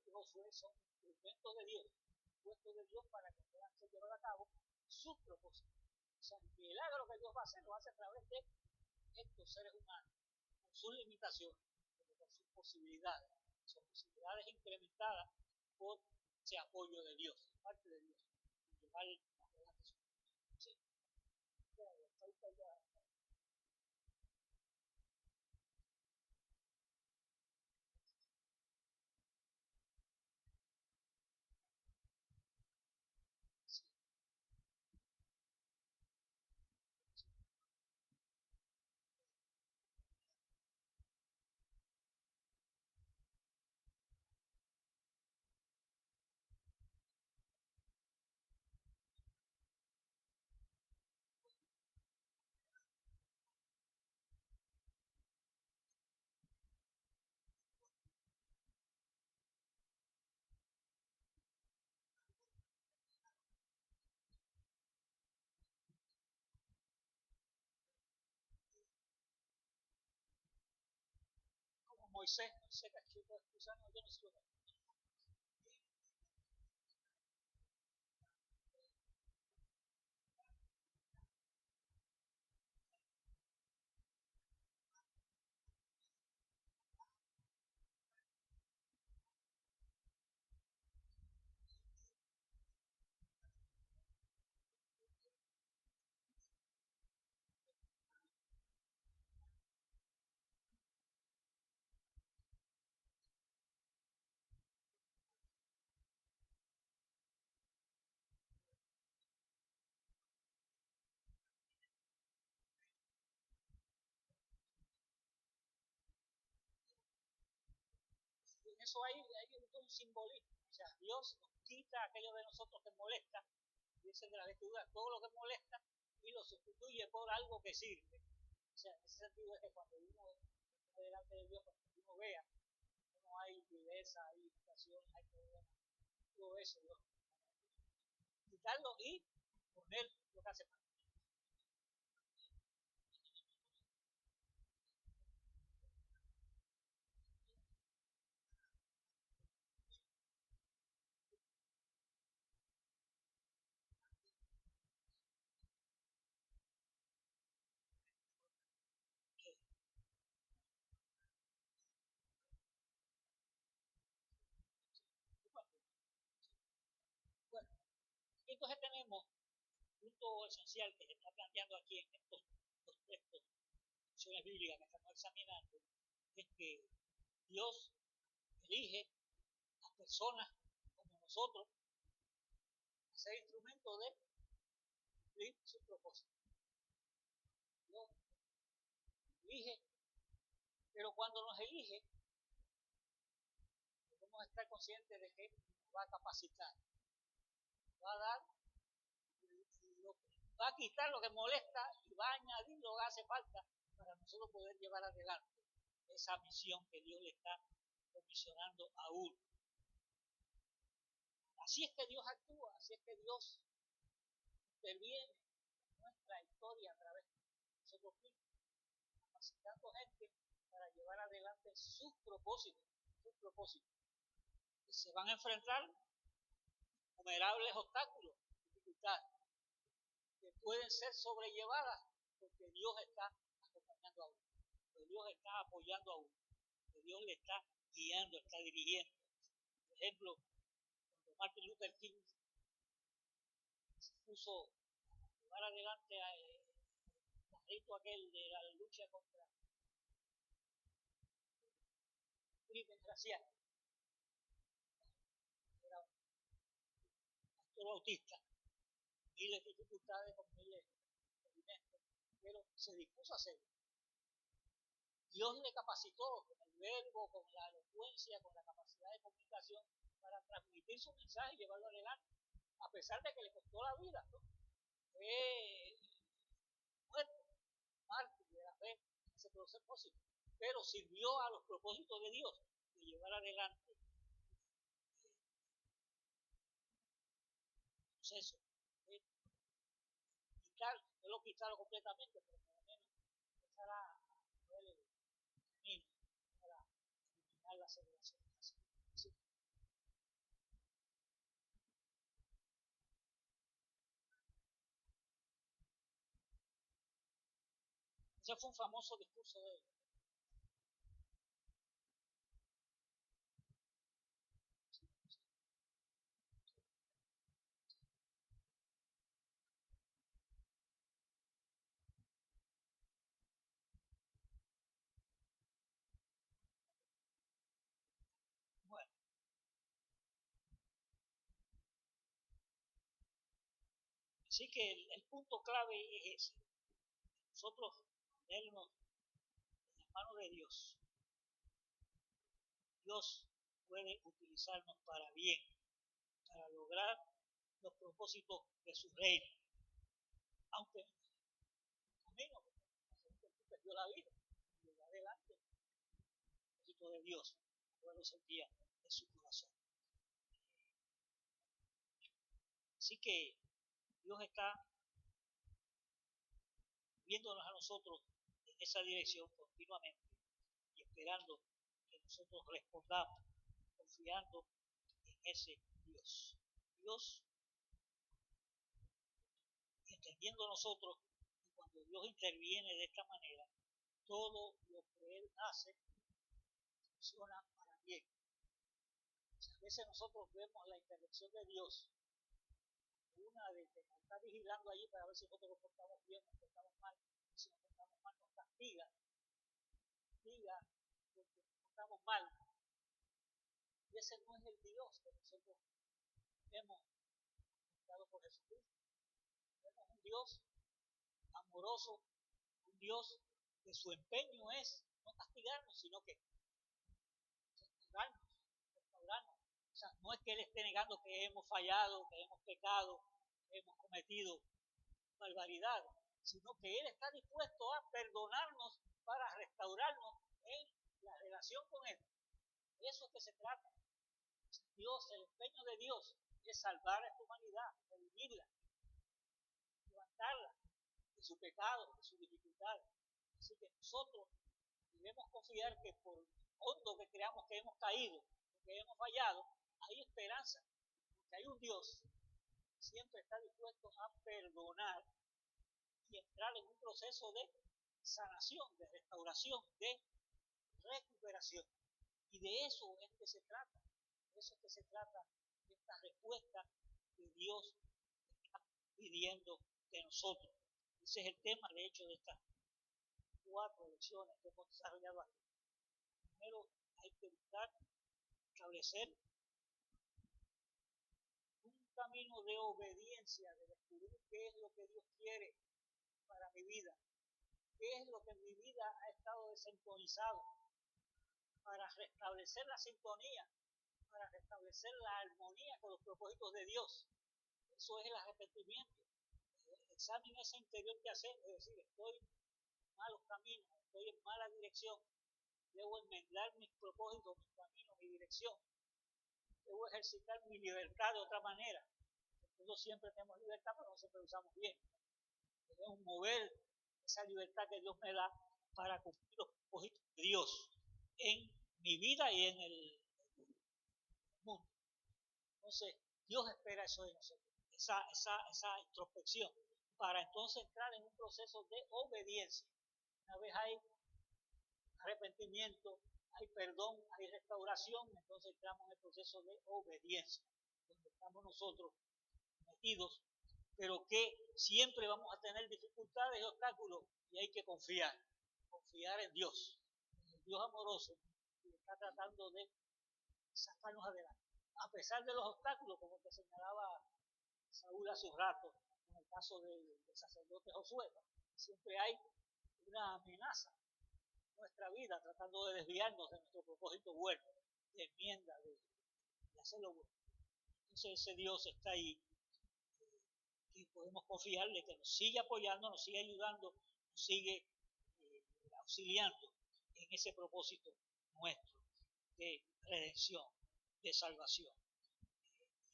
y Josué son instrumentos de Dios, puestos de Dios para que puedan ser llevados a cabo sus propósitos. O sea, el milagro que Dios va a hacer lo hace a través de estos seres humanos, con sus limitaciones, con sus posibilidades. Son posibilidades incrementadas por ese apoyo de Dios, parte de Dios, llevar adelante su propósito. Sí. Como Moisés cachó los gusanos, yo no sé lo que. En eso hay un simbolismo. O sea, Dios nos quita aquello de nosotros que molesta, dicen de la vestidura, todo lo que molesta, y lo sustituye por algo que sirve. O sea, en ese sentido es que cuando uno está delante de Dios, cuando uno vea, no hay viveza, hay limitación, hay problemas, todo eso, Dios, quitarlo y poner lo que hace falta. Bueno, entonces tenemos un punto esencial que se está planteando aquí en estos textos, secciones bíblicas que estamos examinando, es que Dios elige a personas como nosotros a ser instrumentos de cumplir su propósito. Dios elige, pero cuando nos elige, debemos estar conscientes de que nos va a capacitar, nos va a dar, va a quitar lo que molesta y va a añadir lo que hace falta para nosotros poder llevar adelante esa misión que Dios le está comisionando a uno. Así es que Dios actúa, así es que Dios interviene en nuestra historia a través de nosotros mismos, capacitando gente para llevar adelante sus propósitos. Y se van a enfrentar innumerables obstáculos, dificultades, que pueden ser sobrellevadas porque Dios está acompañando a uno, que Dios está apoyando a uno, que Dios le está guiando, está dirigiendo. Por ejemplo, cuando Martin Luther King se puso a llevar adelante el rito aquel de la lucha contra el crimen racial, era un pastor bautista, miles de dificultades con miles de alimentos, pero se dispuso a hacerlo. Dios le capacitó con el verbo, con la elocuencia, con la capacidad de comunicación para transmitir su mensaje y llevarlo adelante, a pesar de que le costó la vida, ¿no? Fue muerto, mártir de la fe en ese propósito, pero sirvió a los propósitos de Dios de llevar adelante el proceso. No lo quitaron completamente, pero por lo menos empezar a mover el camino para eliminar la segregación. Ese fue un famoso discurso de él. Bueno, así que el punto clave es ese. Nosotros ponernos en las manos de Dios. Dios puede utilizarnos para bien, para lograr los propósitos de su reino. Aunque a mí no, perdió la vida, y adelante, el propósito de Dios, no lo sentía en su corazón. Así que Dios está viéndonos a nosotros en esa dirección continuamente y esperando que nosotros respondamos confiando en ese Dios. Dios, entendiendo nosotros que cuando Dios interviene de esta manera, todo lo que Él hace funciona para bien. O sea, a veces nosotros vemos la intervención de Dios, una de que nos está vigilando allí para ver si nosotros nos portamos bien, nos portamos mal, y si nos portamos mal nos castiga porque nos portamos mal. Y ese no es el Dios que nosotros hemos dado por Jesucristo. Tenemos un Dios amoroso, un Dios que su empeño es no castigarnos, sino que restaurarnos. O sea, no es que Él esté negando que hemos fallado, que hemos pecado, que hemos cometido barbaridad, sino que Él está dispuesto a perdonarnos para restaurarnos en la relación con Él. De eso es que se trata. Dios, el empeño de Dios es salvar a esta humanidad, redimirla, levantarla de su pecado, de su dificultad. Así que nosotros debemos confiar que por hondo que creamos que hemos caído, que hemos fallado, hay esperanza, porque hay un Dios que siempre está dispuesto a perdonar y entrar en un proceso de sanación, de restauración, de recuperación. Y de eso es que se trata, de eso es que se trata esta respuesta que Dios está pidiendo de nosotros. Ese es el tema, de hecho, de estas 4 lecciones que hemos desarrollado aquí. Primero hay que buscar establecer un camino de obediencia, de descubrir qué es lo que Dios quiere para mi vida, qué es lo que en mi vida ha estado desintonizado, para restablecer la sintonía, para restablecer la armonía con los propósitos de Dios. Eso es el arrepentimiento, el examen ese interior que hacemos, es decir, estoy en malos caminos, estoy en mala dirección, debo enmendar mis propósitos, mis caminos, mi dirección, debo ejercitar mi libertad de otra manera. Nosotros siempre tenemos libertad, pero no siempre lo usamos bien. Debemos mover esa libertad que Dios me da para cumplir los propósitos de Dios en mi vida y en el mundo. Entonces, Dios espera eso de nosotros, esa introspección, para entonces entrar en un proceso de obediencia. Una vez hay arrepentimiento, hay perdón, hay restauración, entonces entramos en el proceso de obediencia, donde estamos nosotros metidos, pero que siempre vamos a tener dificultades y obstáculos, y hay que confiar en Dios, en el Dios amoroso, que está tratando de sacarnos adelante. A pesar de los obstáculos, como te señalaba Saúl hace un rato, en el caso del sacerdote Josué, siempre hay una amenaza en nuestra vida tratando de desviarnos de nuestro propósito bueno, de enmienda, de hacerlo bueno. Entonces ese Dios está ahí, y podemos confiarle que nos sigue apoyando, nos sigue ayudando, nos sigue auxiliando en ese propósito nuestro de redención, de salvación.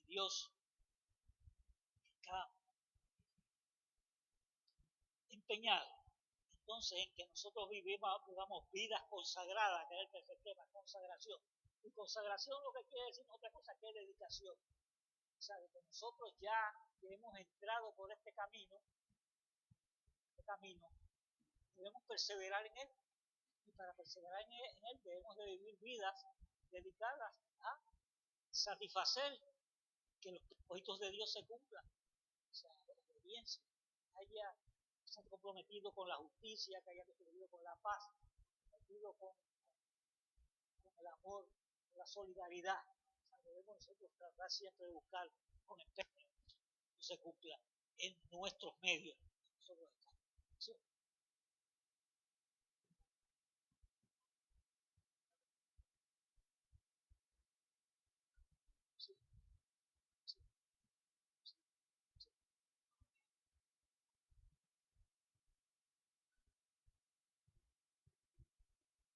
Y Dios está empeñado entonces en que nosotros vivamos vidas consagradas, que es el tercer tema, consagración. Y consagración lo que quiere decir otra cosa que es dedicación. O sea, que nosotros ya que hemos entrado por este camino debemos perseverar en Él. Y para perseverar en Él debemos de vivir vidas dedicadas a satisfacer que los propósitos de Dios se cumplan. O sea, la obediencia, haya se comprometido con la justicia, que haya comprometido con la paz, comprometido con el amor, con la solidaridad. O sea, debemos nosotros tratar siempre de buscar con empeño que se cumpla en nuestros medios. ¿Sí? Sí, sí, sí, sí.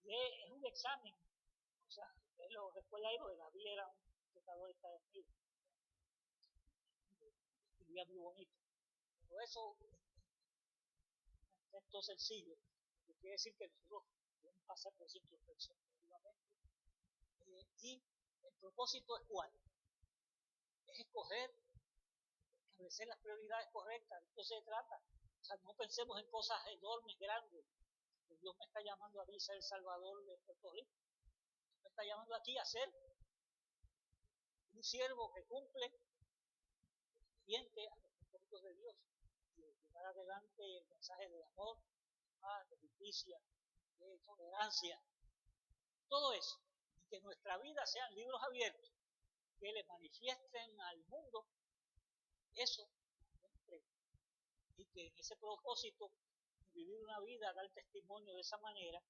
Y es un examen. O sea, recuerda ahí, porque David era un pecador establecido. Escribía muy bonito. Pero eso, un texto sencillo, que quiere decir que nosotros debemos pasar por esa introspección activamente. Y el propósito es cuál? Es escoger, establecer las prioridades correctas. De esto se trata. O sea, no pensemos en cosas enormes, grandes. Dios me está llamando a mí a ser el Salvador de Puerto Rico. Dios me está llamando aquí a ser un siervo que cumple obediente a los propósitos de Dios y llevar adelante el mensaje de amor, de paz, de justicia, de tolerancia, todo eso. Y que nuestra vida sean libros abiertos, que le manifiesten al mundo eso. Y que en ese propósito, vivir una vida, dar testimonio de esa manera,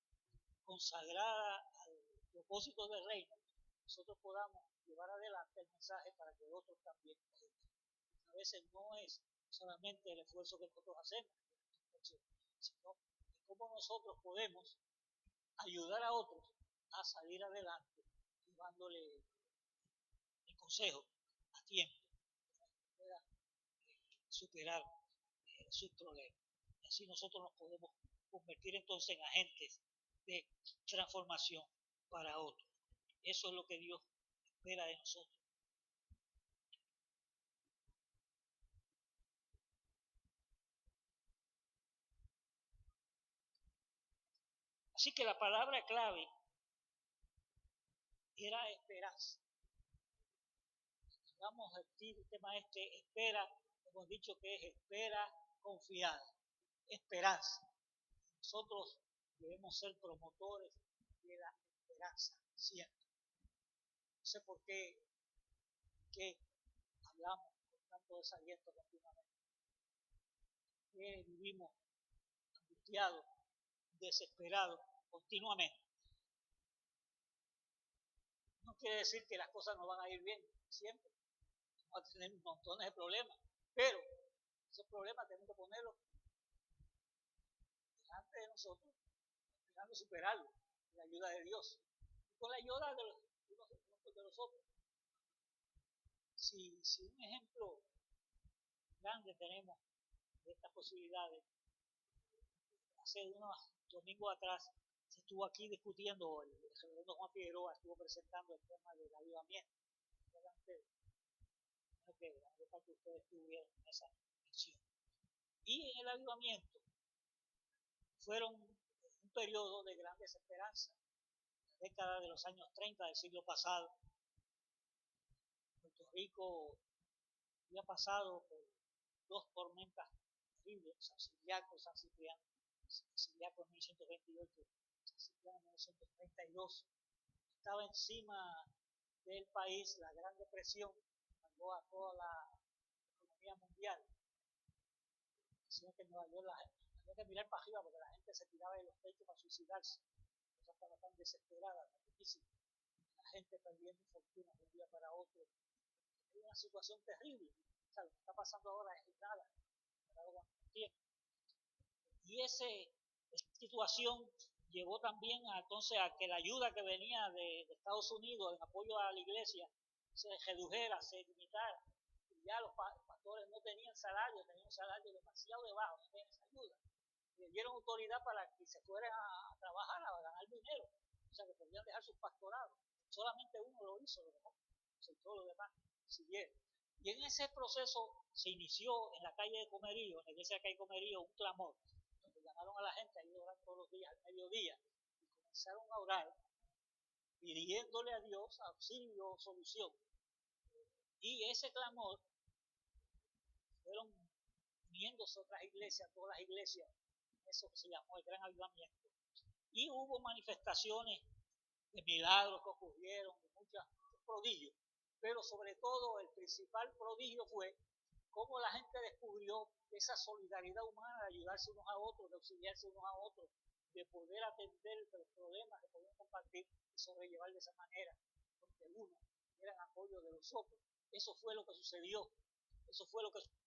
consagrada al propósito del reino, nosotros podamos llevar adelante el mensaje para que otros también puedan. A veces no es solamente el esfuerzo que nosotros hacemos, sino cómo nosotros podemos ayudar a otros a salir adelante, llevándole el consejo a tiempo, para que puedan superar sus problemas. Y así nosotros nos podemos convertir entonces en agentes de transformación para otros. Eso es lo que Dios espera de nosotros. Así que la palabra clave era esperanza. Vamos el tema espera, hemos dicho que es espera confiada, esperanza. Nosotros debemos ser promotores de la esperanza siempre. No sé por qué hablamos con tanto desaliento continuamente. Que vivimos angustiados, desesperados continuamente. No quiere decir que las cosas no van a ir bien siempre. Vamos a tener montones de problemas, pero esos problemas tenemos que ponerlos delante de nosotros, esperando superarlos, con la ayuda de Dios y con la ayuda de los otros. Si un ejemplo grande tenemos de estas posibilidades, hace unos domingos atrás se estuvo aquí discutiendo, el reverendo Juan Figueroa estuvo presentando el tema del avivamiento. Que ustedes tuvieron esa mención. Y en el avivamiento fueron un periodo de gran desesperanza. La década de los años 30 del siglo pasado, Puerto Rico había pasado por dos tormentas terribles, San Ciriaco, San Cipriano. San Ciriaco en 1128, San Cipriano en 1932. Estaba encima del país la Gran Depresión, mandó a toda la economía mundial. Decían que en Nueva York había que mirar para arriba porque la gente se tiraba de los techos para suicidarse. La cosa estaba tan desesperada, tan difícil. La gente perdiendo fortuna de un día para otro. Es una situación terrible. O sea, lo que está pasando ahora es nada, comparado con el tiempo. Y esa situación llevó también entonces a que la ayuda que venía de Estados Unidos en apoyo a la iglesia se redujera, se limitara. Y ya los pastores no tenían salario, tenían un salario demasiado bajo, no tenían esa ayuda. Le dieron autoridad para que se fueran a trabajar, a ganar dinero. O sea, que podían dejar sus pastorados. Solamente uno lo hizo, lo dejó. O sea, todos los demás siguieron. Y en ese proceso se inició en la calle de Comerío, en la iglesia de la calle de Comerío, un clamor. Donde llamaron a la gente a ir a orar todos los días al mediodía y comenzaron a orar pidiéndole a Dios auxilio o solución. Y ese clamor fueron uniéndose otras iglesias, todas las iglesias, eso que se llamó el Gran Avivamiento. Y hubo manifestaciones de milagros que ocurrieron, de muchos prodigios, pero sobre todo el principal prodigio fue cómo la gente descubrió esa solidaridad humana de ayudarse unos a otros, de auxiliarse unos a otros, de poder atender los problemas, de poder compartir y sobrellevar de esa manera, porque uno era en apoyo de los otros. Eso fue lo que sucedió. Eso fue lo que sucedió.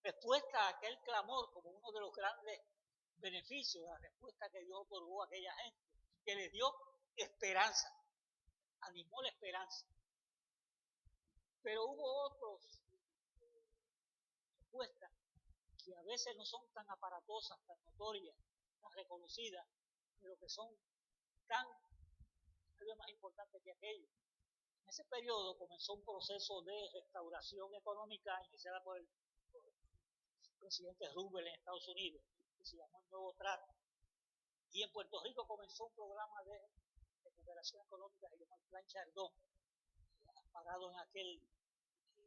Respuesta a aquel clamor como uno de los grandes beneficios, la respuesta que Dios otorgó a aquella gente, que les dio esperanza, animó la esperanza. Pero hubo otros respuestas que a veces no son tan aparatosas, tan notorias, tan reconocidas, pero que son tan más importantes que aquello. En ese periodo comenzó un proceso de restauración económica iniciada por el presidente Roosevelt en Estados Unidos, que se llamó el Nuevo Trato. Y en Puerto Rico comenzó un programa de recuperación económica que se llamó el Plan Chardón, parado en aquel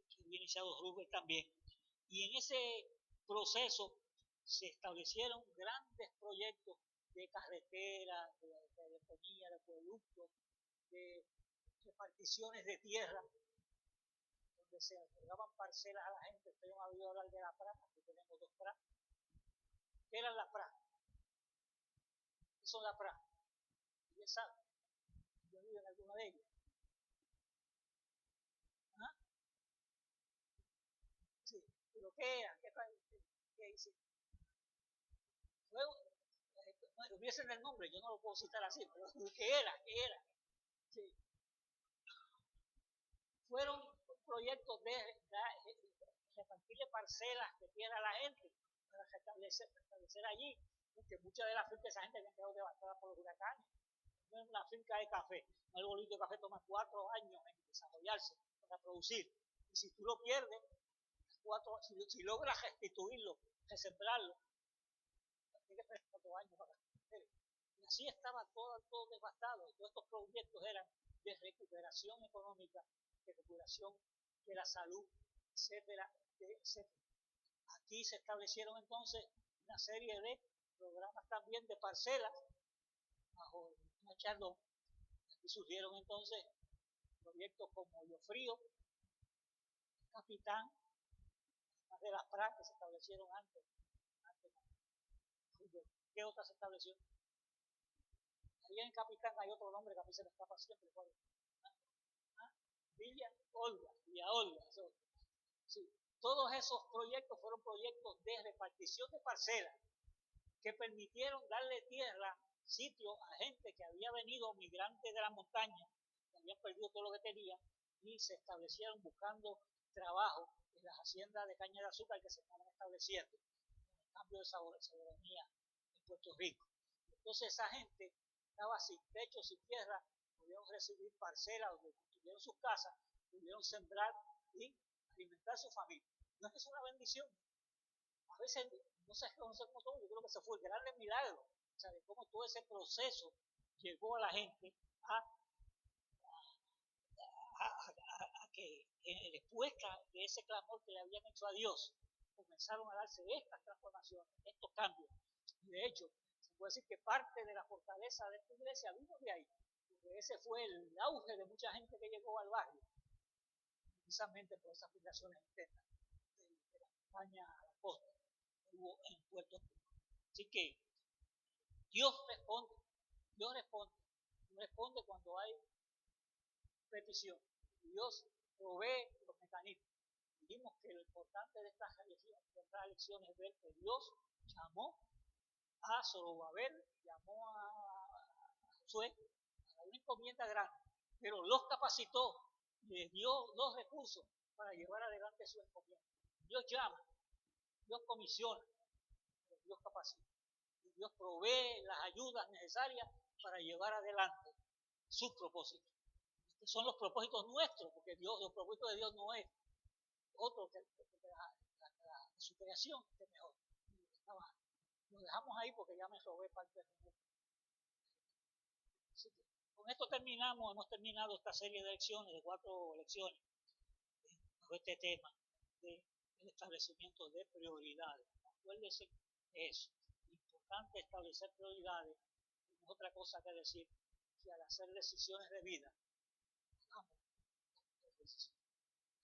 que había iniciado Roosevelt también. Y en ese proceso se establecieron grandes proyectos de carreteras, de telefonía, de acueductos, de reparticiones de tierra, donde se otorgaban parcelas a la gente. Usted no ha oído hablar de la PRA, aquí tenemos 2 PRA. ¿Qué eran las PRA? ¿Qué son las PRA? ¿Quién sabe? Yo vivo en alguna de ellas. ¿Ah? Sí, pero ¿qué eran? ¿Qué hicieron? Luego, hubiesen el nombre, yo no lo puedo citar así, pero ¿qué era? Sí. Fueron proyectos de repartirle parcelas de tierra a la gente para restablecer allí, porque muchas de las fincas de esa gente habían quedado devastadas por los huracanes. Una finca de café, un arbolito de café toma 4 años en desarrollarse para producir, y si tú lo pierdes, si logras restituirlo, resembrarlo, tienes que esperar 4 años para hacer. Y así estaba todo devastado. Todos estos proyectos eran de recuperación económica, de recuperación de la salud, etcétera, etcétera. Aquí se establecieron entonces una serie de programas también de parcelas bajo el Chardón. Aquí surgieron entonces proyectos como Hoyo Frío, Capitán, más de las PRA que se establecieron antes. ¿Qué otra se estableció? Ahí en Capitán hay otro nombre que a mí se me escapa siempre. ¿Cuál es? Villa Olga. Sí. Todos esos proyectos fueron proyectos de repartición de parcelas que permitieron darle tierra, sitio a gente que había venido migrantes de la montaña, que habían perdido todo lo que tenían, y se establecieron buscando trabajo en las haciendas de caña de azúcar que se estaban estableciendo en el cambio de soberanía en Puerto Rico. Entonces esa gente estaba sin techo, sin tierra, pudieron recibir parcelas donde construyeron sus casas, pudieron sembrar y alimentar a su familia. ¿No es que es una bendición? A veces no se reconoce como todo, yo creo que ese fue el gran milagro, o sea, de cómo todo ese proceso llegó a la gente a que en respuesta de ese clamor que le habían hecho a Dios, comenzaron a darse estas transformaciones, estos cambios. Y de hecho, se puede decir que parte de la fortaleza de esta iglesia vino de ahí, porque ese fue el auge de mucha gente que llegó al barrio, precisamente por esas fundaciones internas de la España a la costa que hubo en Puerto Rico. Así que Dios responde cuando hay petición. Dios provee los mecanismos. Dijimos que lo importante de estas elecciones es ver que Dios llamó a Zorobabel, llamó a Josué a una encomienda grande, pero los capacitó, les dio los recursos para llevar adelante su encomienda. Dios llama, Dios comisiona, pero Dios capacita. Y Dios provee las ayudas necesarias para llevar adelante sus propósitos. Estos son los propósitos nuestros, porque los propósitos de Dios no es otro que la su creación, que mejor. Lo dejamos ahí porque ya me robé parte del minuto. Con esto hemos terminado esta serie de lecciones, de 4 lecciones, con este tema del establecimiento de prioridades. Acuérdense eso, importante establecer prioridades, no es otra cosa que decir que al hacer decisiones de vida,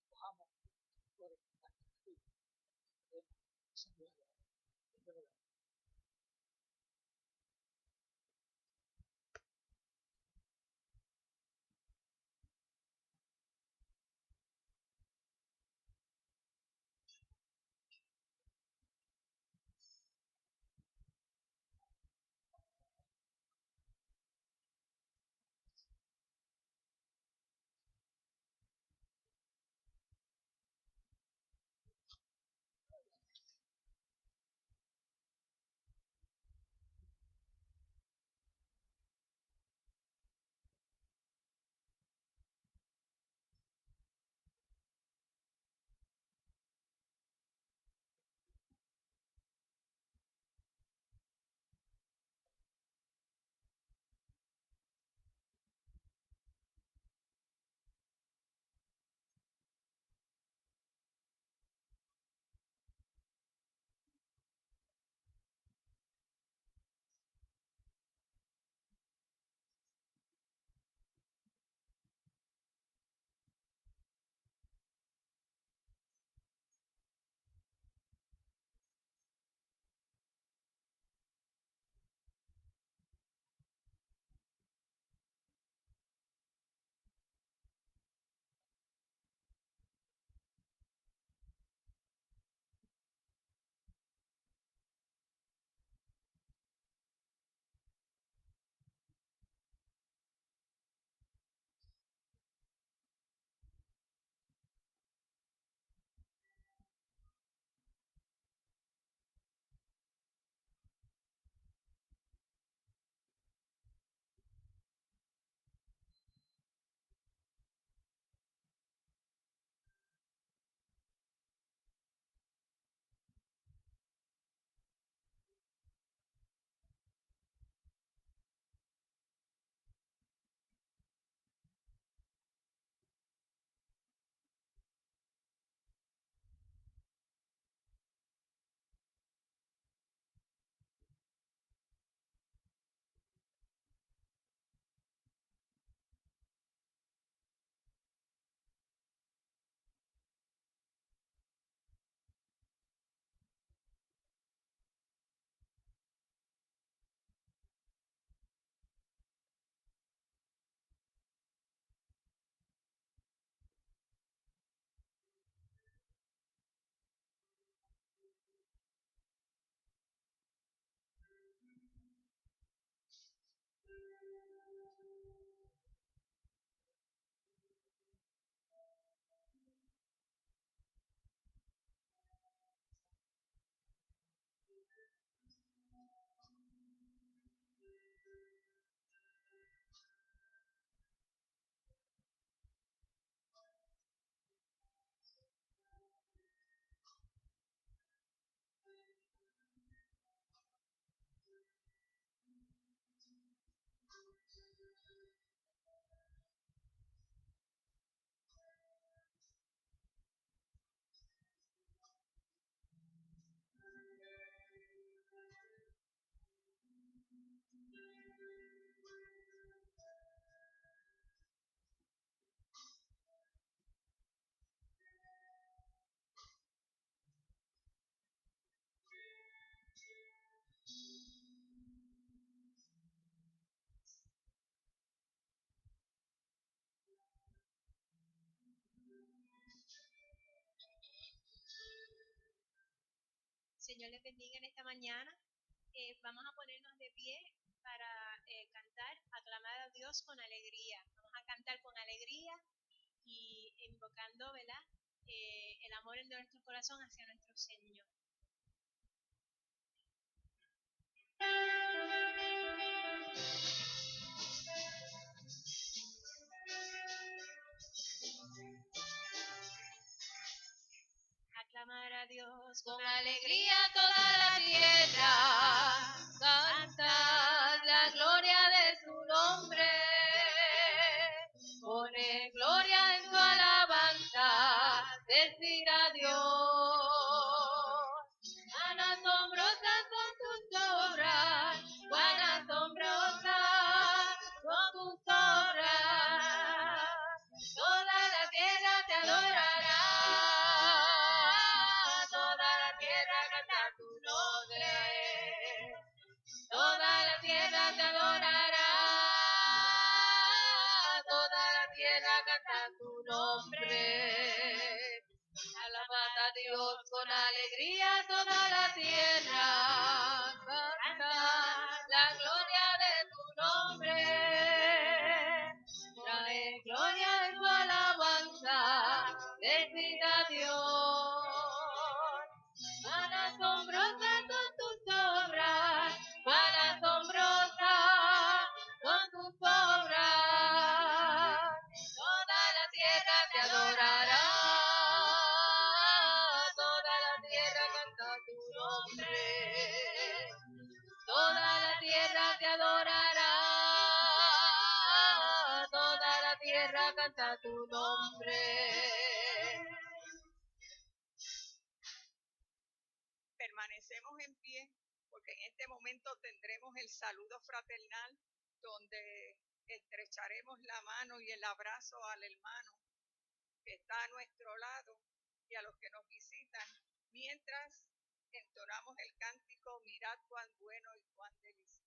cojamos por Señor les bendiga en esta mañana. Vamos a ponernos de pie para cantar, aclamar a Dios con alegría. Vamos a cantar con alegría y invocando, ¿verdad? El amor en nuestro corazón hacia nuestro Señor. Aclamar a Dios con alegría toda la tierra, canta la gloria de su nombre. Pone gloria en su alabanza, decir a Dios. Cuán asombrosas son tus obras, cuán asombrosas son tus obras. Toda la tierra te adorará, toda la tierra canta tu nombre. Toda la tierra te adorará, toda la tierra canta tu nombre. Alabad a Dios con alegría toda la tierra, canta la gloria de tu nombre. Trae gloria en tu alabanza, decid a Dios. Cuán asombrosas son tus obras, cuán asombrosas son tus obras. Toda la tierra te adorará, toda la tierra canta tu nombre. Toda la tierra te adorará, toda la tierra canta tu nombre. Permanecemos en pie porque en este momento tendremos el saludo fraternal donde estrecharemos la mano y el abrazo al hermano que está a nuestro lado y a los que nos visitan mientras entonamos el cántico Mirad cuán bueno y cuán delicioso.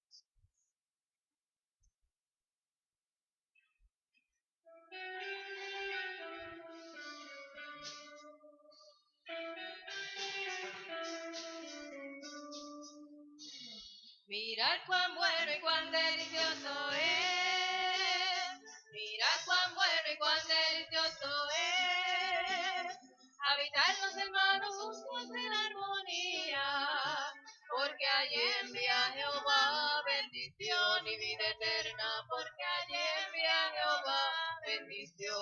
Mirad cuán bueno y cuán delicioso es. Mirad cuán bueno y cuán delicioso es. Habitar los hermanos juntos en armonía. Porque allí envía Jehová bendición y vida eterna. Porque allí envía Jehová bendición.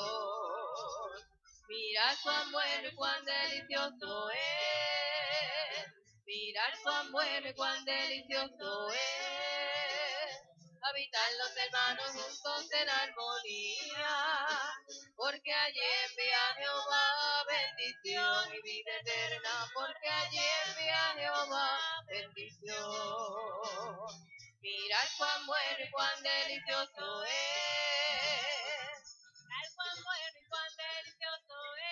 Mirad cuán bueno y cuán delicioso es. Mirad cuán bueno y cuán delicioso es. Habitar los hermanos juntos en armonía. Porque allí envía Jehová bendición y vida eterna. Porque allí envía Jehová bendición. Mirad cuán bueno y cuán delicioso es. Mirad cuán bueno y cuán delicioso es.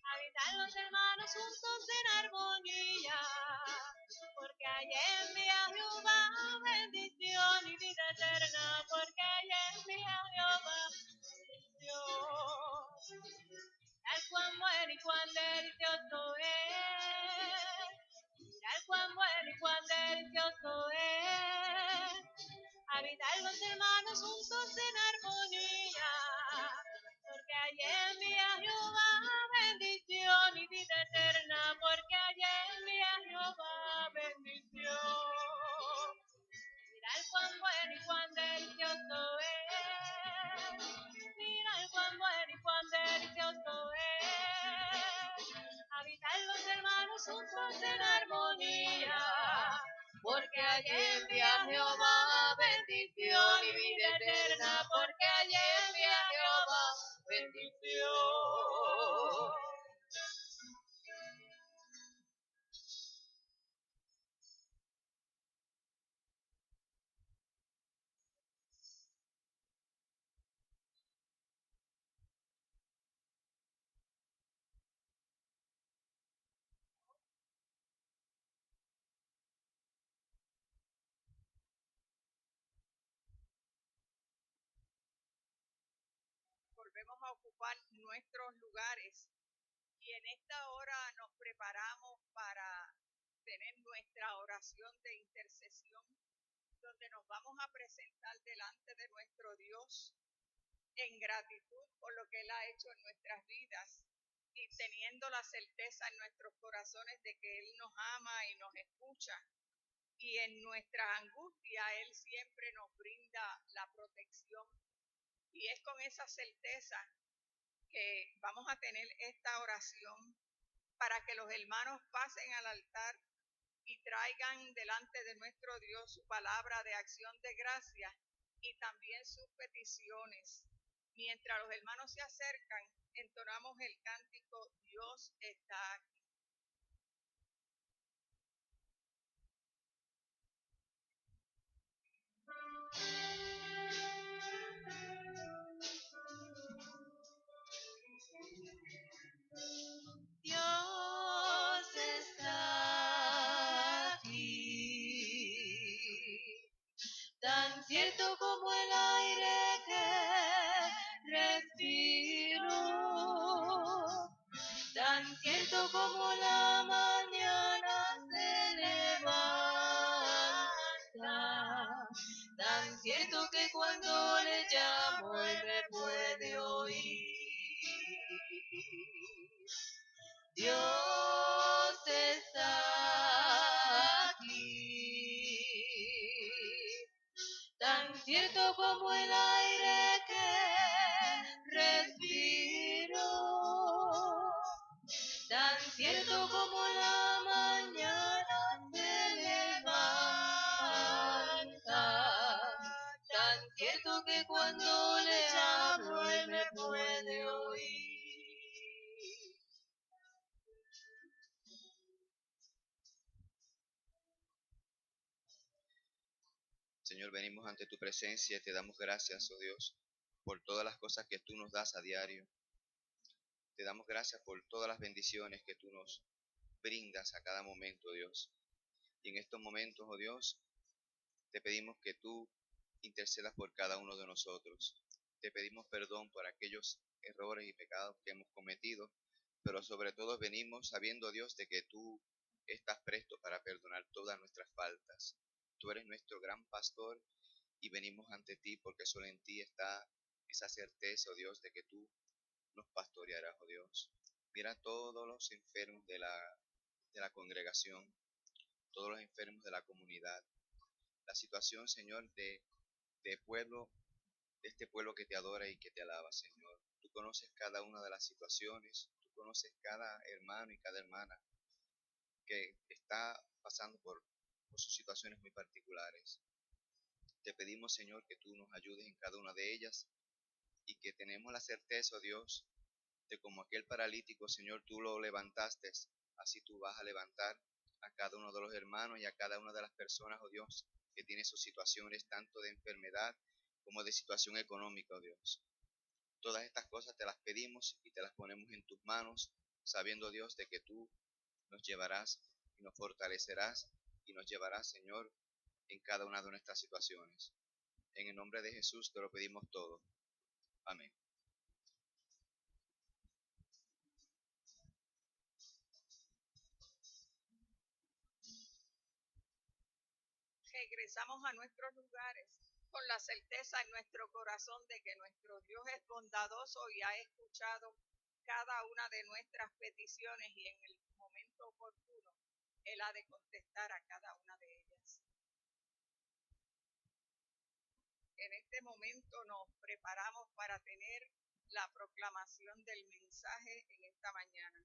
Habitar los hermanos juntos en armonía, porque allí envía Jehová bendición y vida eterna, porque allí envía Jehová bendición. Mirad cuán bueno y cuán delicioso es. Mirad cuán bueno y cuán delicioso es. Habitar los hermanos juntos en armonía, porque allí envía Jehová bendición y vida eterna, porque allí envía Jehová bendición. Mirad cuán bueno y cuán delicioso es. Mirad cuán bueno y cuán delicioso es. Habitar los hermanos juntos en armonía, porque allí envía Jehová bendición y vida eterna, porque allí envía Jehová bendición. Volvemos a ocupar nuestros lugares y en esta hora nos preparamos para tener nuestra oración de intercesión, donde nos vamos a presentar delante de nuestro Dios en gratitud por lo que Él ha hecho en nuestras vidas y teniendo la certeza en nuestros corazones de que Él nos ama y nos escucha. Y en nuestra angustia Él siempre nos brinda la protección. Y es con esa certeza que vamos a tener esta oración para que los hermanos pasen al altar y traigan delante de nuestro Dios su palabra de acción de gracia y también sus peticiones. Mientras los hermanos se acercan, entonamos el cántico Dios está aquí. Dios está aquí, tan cierto como el aire que respiro, tan cierto como la mañana se levanta, tan cierto que cuando le llamo él me puede oír. Dios está aquí, tan cierto como el aire que respiro, tan cierto como la mañana se levanta, tan cierto que cuando le hablo él me puede oír. Señor, venimos ante tu presencia y te damos gracias, oh Dios, por todas las cosas que tú nos das a diario. Te damos gracias por todas las bendiciones que tú nos brindas a cada momento, Dios. Y en estos momentos, oh Dios, te pedimos que tú intercedas por cada uno de nosotros. Te pedimos perdón por aquellos errores y pecados que hemos cometido, pero sobre todo venimos sabiendo, Dios, de que tú estás presto para perdonar todas nuestras faltas. Tú eres nuestro gran pastor y venimos ante ti porque solo en ti está esa certeza, oh Dios, de que tú nos pastorearás, oh Dios. Mira a todos los enfermos de la congregación, todos los enfermos de la comunidad. La situación, Señor, de pueblo, de este pueblo que te adora y que te alaba, Señor. Tú conoces cada una de las situaciones, tú conoces cada hermano y cada hermana que está pasando por sus situaciones muy particulares. Te pedimos, Señor, que tú nos ayudes en cada una de ellas y que tenemos la certeza, oh Dios, de como aquel paralítico, Señor, tú lo levantaste, así tú vas a levantar a cada uno de los hermanos y a cada una de las personas, oh Dios, que tiene sus situaciones tanto de enfermedad como de situación económica, oh Dios. Todas estas cosas te las pedimos y te las ponemos en tus manos, sabiendo, Dios, de que tú nos llevarás y nos fortalecerás y nos llevarás, Señor, en cada una de nuestras situaciones. En el nombre de Jesús te lo pedimos todo. Amén. Regresamos a nuestros lugares con la certeza en nuestro corazón de que nuestro Dios es bondadoso y ha escuchado cada una de nuestras peticiones y en el momento oportuno Él ha de contestar a cada una de ellas. En este momento nos preparamos para tener la proclamación del mensaje en esta mañana.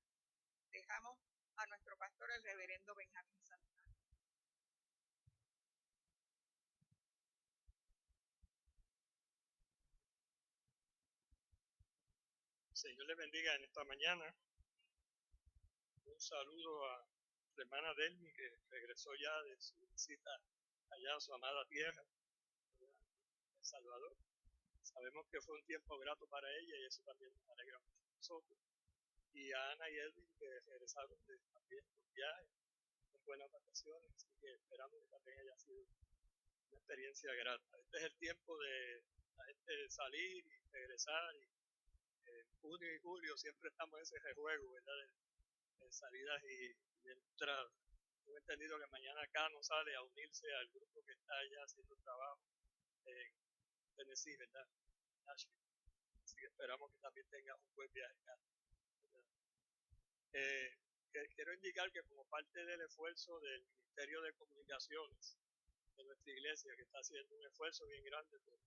Dejamos a nuestro pastor, el reverendo Benjamín Santana. Señor le bendiga en esta mañana. Un saludo a la hermana Delmi, que regresó ya de su visita allá a su amada tierra, El Salvador. Sabemos que fue un tiempo grato para ella y eso también nos alegra mucho a nosotros. Y a Ana y Edwin, que regresaron también de viaje, con buenas vacaciones, así que esperamos que también haya sido una experiencia grata. Este es el tiempo de la gente salir y regresar, y junio y julio siempre estamos en ese rejuego, ¿verdad? De salidas y de entradas. Tengo entendido que mañana Cano sale a unirse al grupo que está allá haciendo trabajo en Tennessee, ¿verdad? Nashville. Así que esperamos que también tenga un buen viaje acá. Quiero indicar que como parte del esfuerzo del Ministerio de Comunicaciones de nuestra iglesia, que está haciendo un esfuerzo bien grande por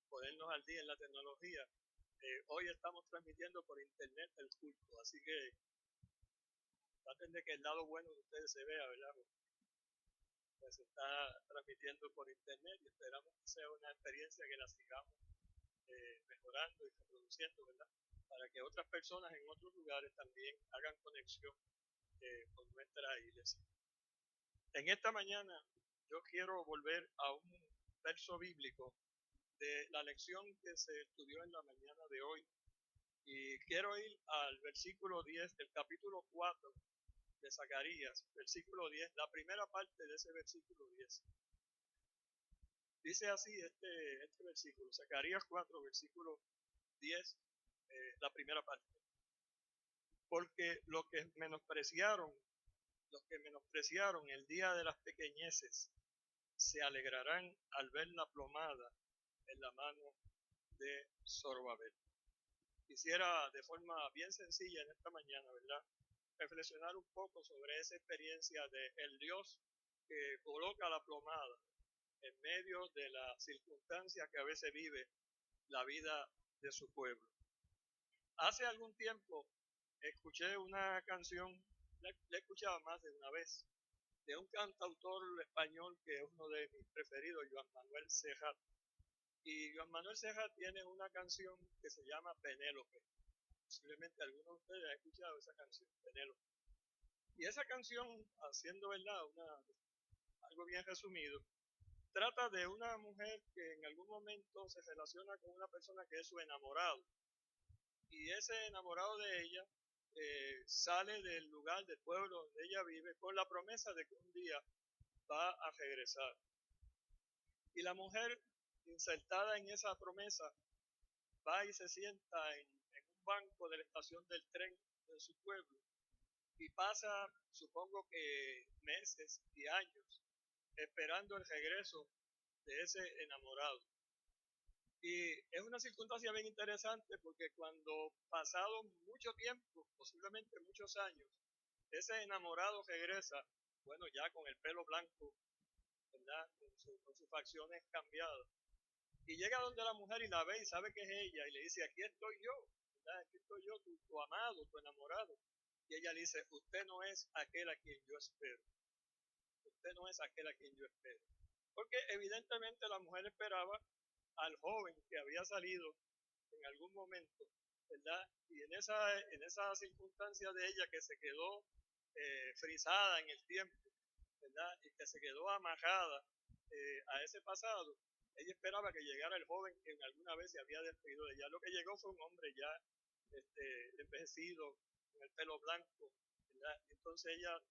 ponernos al día en la tecnología, hoy estamos transmitiendo por internet el culto, así que traten de que el lado bueno de ustedes se vea, ¿verdad? Pues se está transmitiendo por internet y esperamos que sea una experiencia que la sigamos mejorando y reproduciendo, ¿verdad? Para que otras personas en otros lugares también hagan conexión con nuestra iglesia. En esta mañana yo quiero volver a un verso bíblico de la lección que se estudió en la mañana de hoy. Y quiero ir al versículo 10 del capítulo 4 de Zacarías, versículo 10, la primera parte de ese versículo 10. Dice así este versículo, Zacarías 4, versículo 10, la primera parte. Porque los que menospreciaron el día de las pequeñeces, se alegrarán al ver la plomada en la mano de Zorobabel. Quisiera de forma bien sencilla en esta mañana, ¿verdad?, reflexionar un poco sobre esa experiencia de el Dios que coloca la plomada en medio de las circunstancias que a veces vive la vida de su pueblo. Hace algún tiempo escuché una canción, la he escuchado más de una vez, de un cantautor español que es uno de mis preferidos, Joan Manuel Serrat. Y Joan Manuel Serrat tiene una canción que se llama Penélope. Posiblemente algunos de ustedes han escuchado esa canción, Penélope. Y esa canción, haciendo verdad algo bien resumido, trata de una mujer que en algún momento se relaciona con una persona que es su enamorado. Y ese enamorado de ella sale del lugar, del pueblo donde ella vive, con la promesa de que un día va a regresar. Y la mujer, insertada en esa promesa, va y se sienta en un banco de la estación del tren de su pueblo y pasa, supongo que meses y años, esperando el regreso de ese enamorado. Y es una circunstancia bien interesante porque cuando pasado mucho tiempo, posiblemente muchos años, ese enamorado regresa, bueno, ya con el pelo blanco, ¿verdad?, con sus facciones cambiadas. Y llega donde la mujer y la ve y sabe que es ella y le dice, aquí estoy yo, ¿verdad?, aquí estoy yo, tu amado, tu enamorado. Y ella le dice, usted no es aquel a quien yo espero. Usted no es aquel a quien yo espero. Porque evidentemente la mujer esperaba al joven que había salido en algún momento, ¿verdad? Y en esa circunstancia de ella que se quedó frisada en el tiempo, ¿verdad?, y que se quedó amarrada a ese pasado, ella esperaba que llegara el joven que alguna vez se había despedido de ella. Lo que llegó fue un hombre ya envejecido, con el pelo blanco, ¿verdad? Entonces ella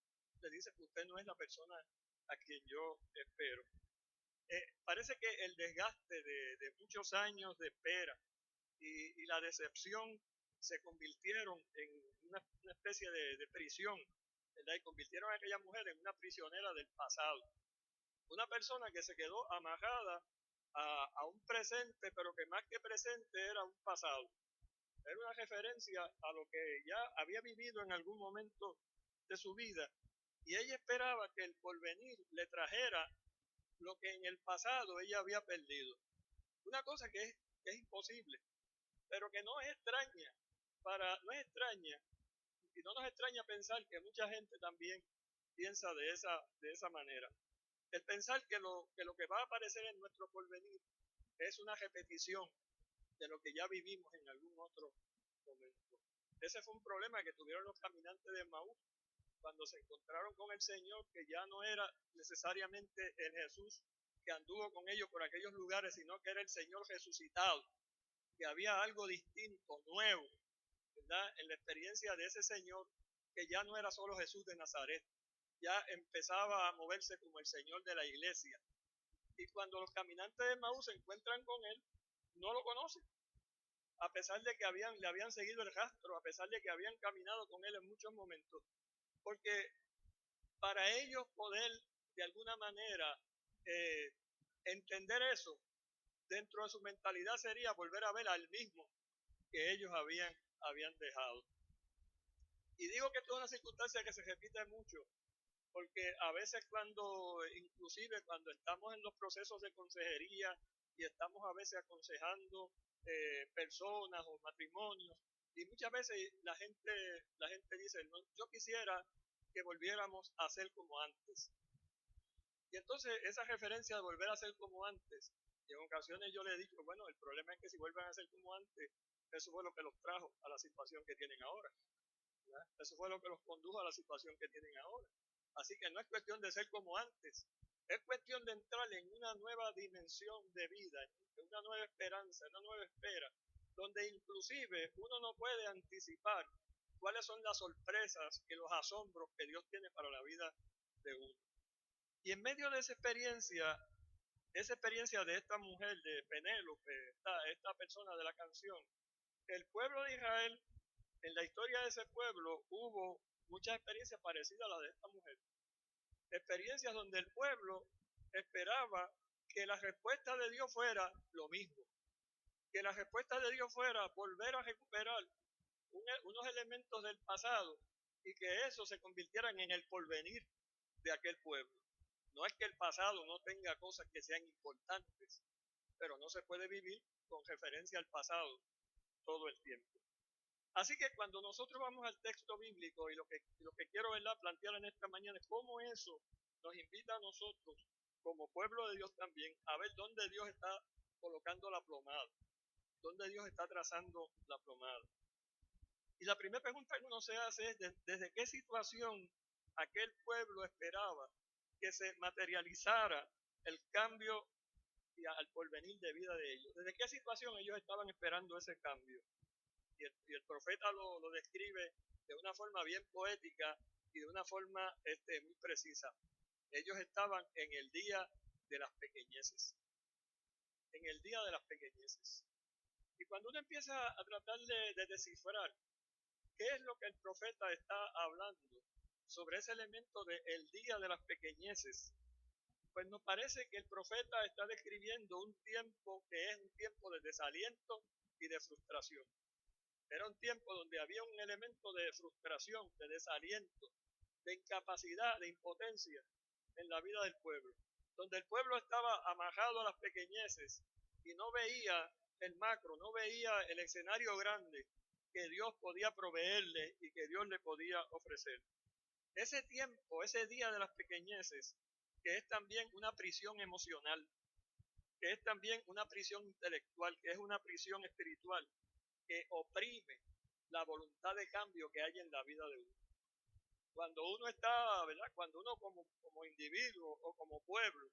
le dice que usted no es la persona a quien yo espero. Parece que el desgaste de muchos años de espera y la decepción se convirtieron en una especie de prisión, ¿verdad? Y convirtieron a aquella mujer en una prisionera del pasado. Una persona que se quedó amarrada a un presente, pero que más que presente era un pasado. Era una referencia a lo que ya había vivido en algún momento de su vida. Y ella esperaba que el porvenir le trajera lo que en el pasado ella había perdido. Una cosa que es imposible, pero que no es extraña, no es extraña, y no nos extraña pensar que mucha gente también piensa de esa manera. El pensar que lo que va a aparecer en nuestro porvenir es una repetición de lo que ya vivimos en algún otro momento. Ese fue un problema que tuvieron los caminantes de Maús cuando se encontraron con el Señor, que ya no era necesariamente el Jesús que anduvo con ellos por aquellos lugares, sino que era el Señor resucitado, que había algo distinto, nuevo, ¿verdad?, en la experiencia de ese Señor, que ya no era solo Jesús de Nazaret, ya empezaba a moverse como el Señor de la iglesia. Y cuando los caminantes de Maús se encuentran con él, no lo conocen, a pesar de que le habían seguido el rastro, a pesar de que habían caminado con él en muchos momentos, porque para ellos poder de alguna manera entender eso, dentro de su mentalidad sería volver a ver al mismo que ellos habían dejado. Y digo que esto es una circunstancia que se repite mucho, porque a veces inclusive cuando estamos en los procesos de consejería y estamos a veces aconsejando personas o matrimonios, Y muchas veces la gente dice, no, yo quisiera que volviéramos a ser como antes. Y entonces esa referencia de volver a ser como antes, y en ocasiones yo le he dicho, bueno, el problema es que si vuelven a ser como antes, eso fue lo que los trajo a la situación que tienen ahora. ¿Verdad? Eso fue lo que los condujo a la situación que tienen ahora. Así que no es cuestión de ser como antes, es cuestión de entrar en una nueva dimensión de vida, en una nueva esperanza, en una nueva espera, donde inclusive uno no puede anticipar cuáles son las sorpresas y los asombros que Dios tiene para la vida de uno. Y en medio de esa experiencia de esta mujer, de Penélope, esta persona de la canción, el pueblo de Israel, en la historia de ese pueblo hubo muchas experiencias parecidas a las de esta mujer. Experiencias donde el pueblo esperaba que la respuesta de Dios fuera lo mismo, que la respuesta de Dios fuera volver a recuperar unos elementos del pasado y que eso se convirtieran en el porvenir de aquel pueblo. No es que el pasado no tenga cosas que sean importantes, pero no se puede vivir con referencia al pasado todo el tiempo. Así que cuando nosotros vamos al texto bíblico y lo que quiero plantear en esta mañana es cómo eso nos invita a nosotros, como pueblo de Dios también, a ver dónde Dios está colocando la plomada, dónde Dios está trazando la plomada. Y la primera pregunta que uno se hace es desde qué situación aquel pueblo esperaba que se materializara el cambio al porvenir de vida de ellos. ¿Desde qué situación ellos estaban esperando ese cambio? Y el profeta lo describe de una forma bien poética y de una forma muy precisa. Ellos estaban en el día de las pequeñeces. En el día de las pequeñeces. Y cuando uno empieza a tratar de descifrar qué es lo que el profeta está hablando sobre ese elemento del día de las pequeñeces, pues nos parece que el profeta está describiendo un tiempo que es un tiempo de desaliento y de frustración. Era un tiempo donde había un elemento de frustración, de desaliento, de incapacidad, de impotencia en la vida del pueblo, donde el pueblo estaba amarrado a las pequeñeces y no veía el macro, no veía el escenario grande que Dios podía proveerle y que Dios le podía ofrecer. Ese tiempo, ese día de las pequeñeces, que es también una prisión emocional, que es también una prisión intelectual, que es una prisión espiritual, que oprime la voluntad de cambio que hay en la vida de uno. Cuando uno está, ¿verdad? Cuando uno como individuo o como pueblo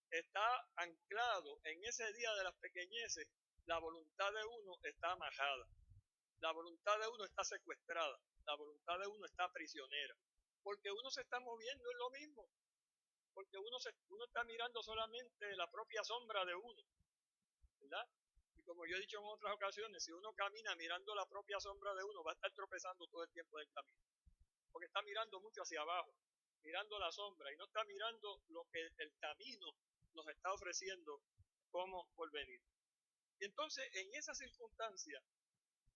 está anclado en ese día de las pequeñeces, la voluntad de uno está amarrada, la voluntad de uno está secuestrada, la voluntad de uno está prisionera, porque uno se está moviendo en lo mismo, porque uno está mirando solamente la propia sombra de uno, ¿verdad? Y como yo he dicho en otras ocasiones, si uno camina mirando la propia sombra de uno, va a estar tropezando todo el tiempo del camino, porque está mirando mucho hacia abajo, mirando la sombra y no está mirando lo que el camino nos está ofreciendo como porvenir. Y entonces, en esa circunstancia,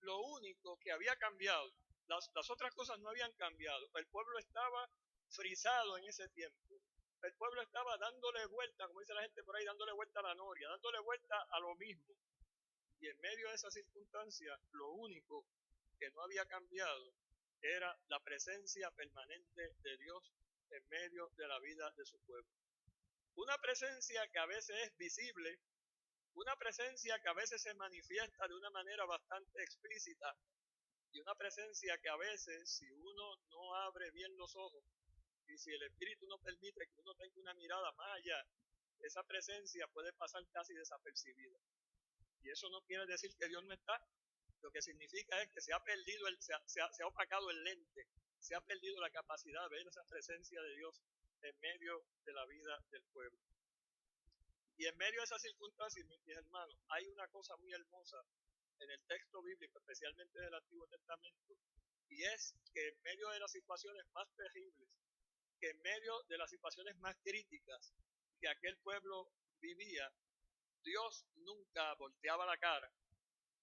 lo único que había cambiado, las otras cosas no habían cambiado, el pueblo estaba frisado en ese tiempo. El pueblo estaba dándole vuelta, como dice la gente por ahí, dándole vuelta a la noria, dándole vuelta a lo mismo. Y en medio de esa circunstancia, lo único que no había cambiado era la presencia permanente de Dios en medio de la vida de su pueblo. Una presencia que a veces es visible, una presencia que a veces se manifiesta de una manera bastante explícita y una presencia que a veces, si uno no abre bien los ojos y si el Espíritu no permite que uno tenga una mirada más allá, esa presencia puede pasar casi desapercibida. Y eso no quiere decir que Dios no está. Lo que significa es que se ha perdido, se ha opacado el lente, se ha perdido la capacidad de ver esa presencia de Dios en medio de la vida del pueblo. Y en medio de esas circunstancias, mis hermanos, hay una cosa muy hermosa en el texto bíblico, especialmente del Antiguo Testamento, y es que en medio de las situaciones más terribles, que en medio de las situaciones más críticas que aquel pueblo vivía, Dios nunca volteaba la cara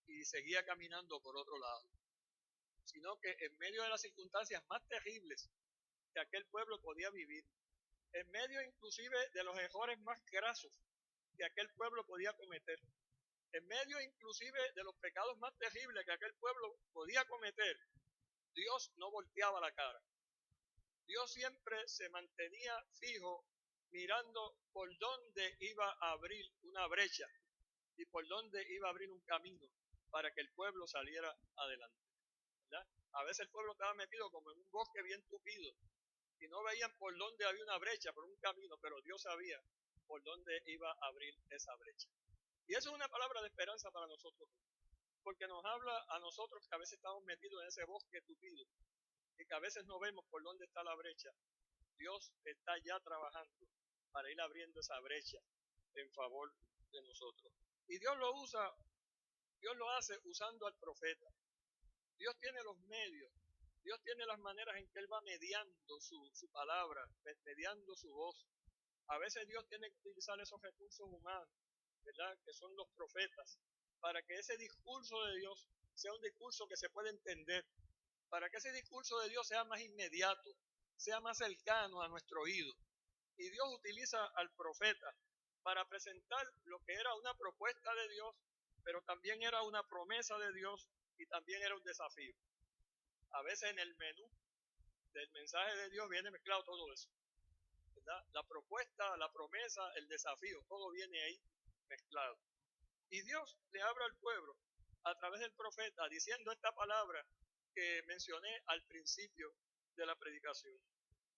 y seguía caminando por otro lado, sino que en medio de las circunstancias más terribles que aquel pueblo podía vivir, en medio inclusive de los errores más grasos que aquel pueblo podía cometer, En medio inclusive de los pecados más terribles que aquel pueblo podía cometer, Dios no volteaba la cara. Dios siempre se mantenía fijo mirando por dónde iba a abrir una brecha y por dónde iba a abrir un camino para que el pueblo saliera adelante, ¿verdad? A veces el pueblo estaba metido como en un bosque bien tupido y no veían por dónde había una brecha, por un camino, pero Dios sabía por dónde iba a abrir esa brecha. Y eso es una palabra de esperanza para nosotros, porque nos habla a nosotros que a veces estamos metidos en ese bosque tupido y que a veces no vemos por dónde está la brecha. Dios está ya trabajando para ir abriendo esa brecha en favor de nosotros. Y Dios lo usa, Dios lo hace usando al profeta. Dios tiene los medios, Dios tiene las maneras en que Él va mediando su palabra, mediando su voz. A veces Dios tiene que utilizar esos recursos humanos, ¿verdad? Que son los profetas, para que ese discurso de Dios sea un discurso que se pueda entender, para que ese discurso de Dios sea más inmediato, sea más cercano a nuestro oído. Y Dios utiliza al profeta para presentar lo que era una propuesta de Dios, pero también era una promesa de Dios y también era un desafío. A veces en el menú del mensaje de Dios viene mezclado todo eso, ¿verdad? La propuesta, la promesa, el desafío, todo viene ahí mezclado. Y Dios le habla al pueblo a través del profeta diciendo esta palabra que mencioné al principio de la predicación.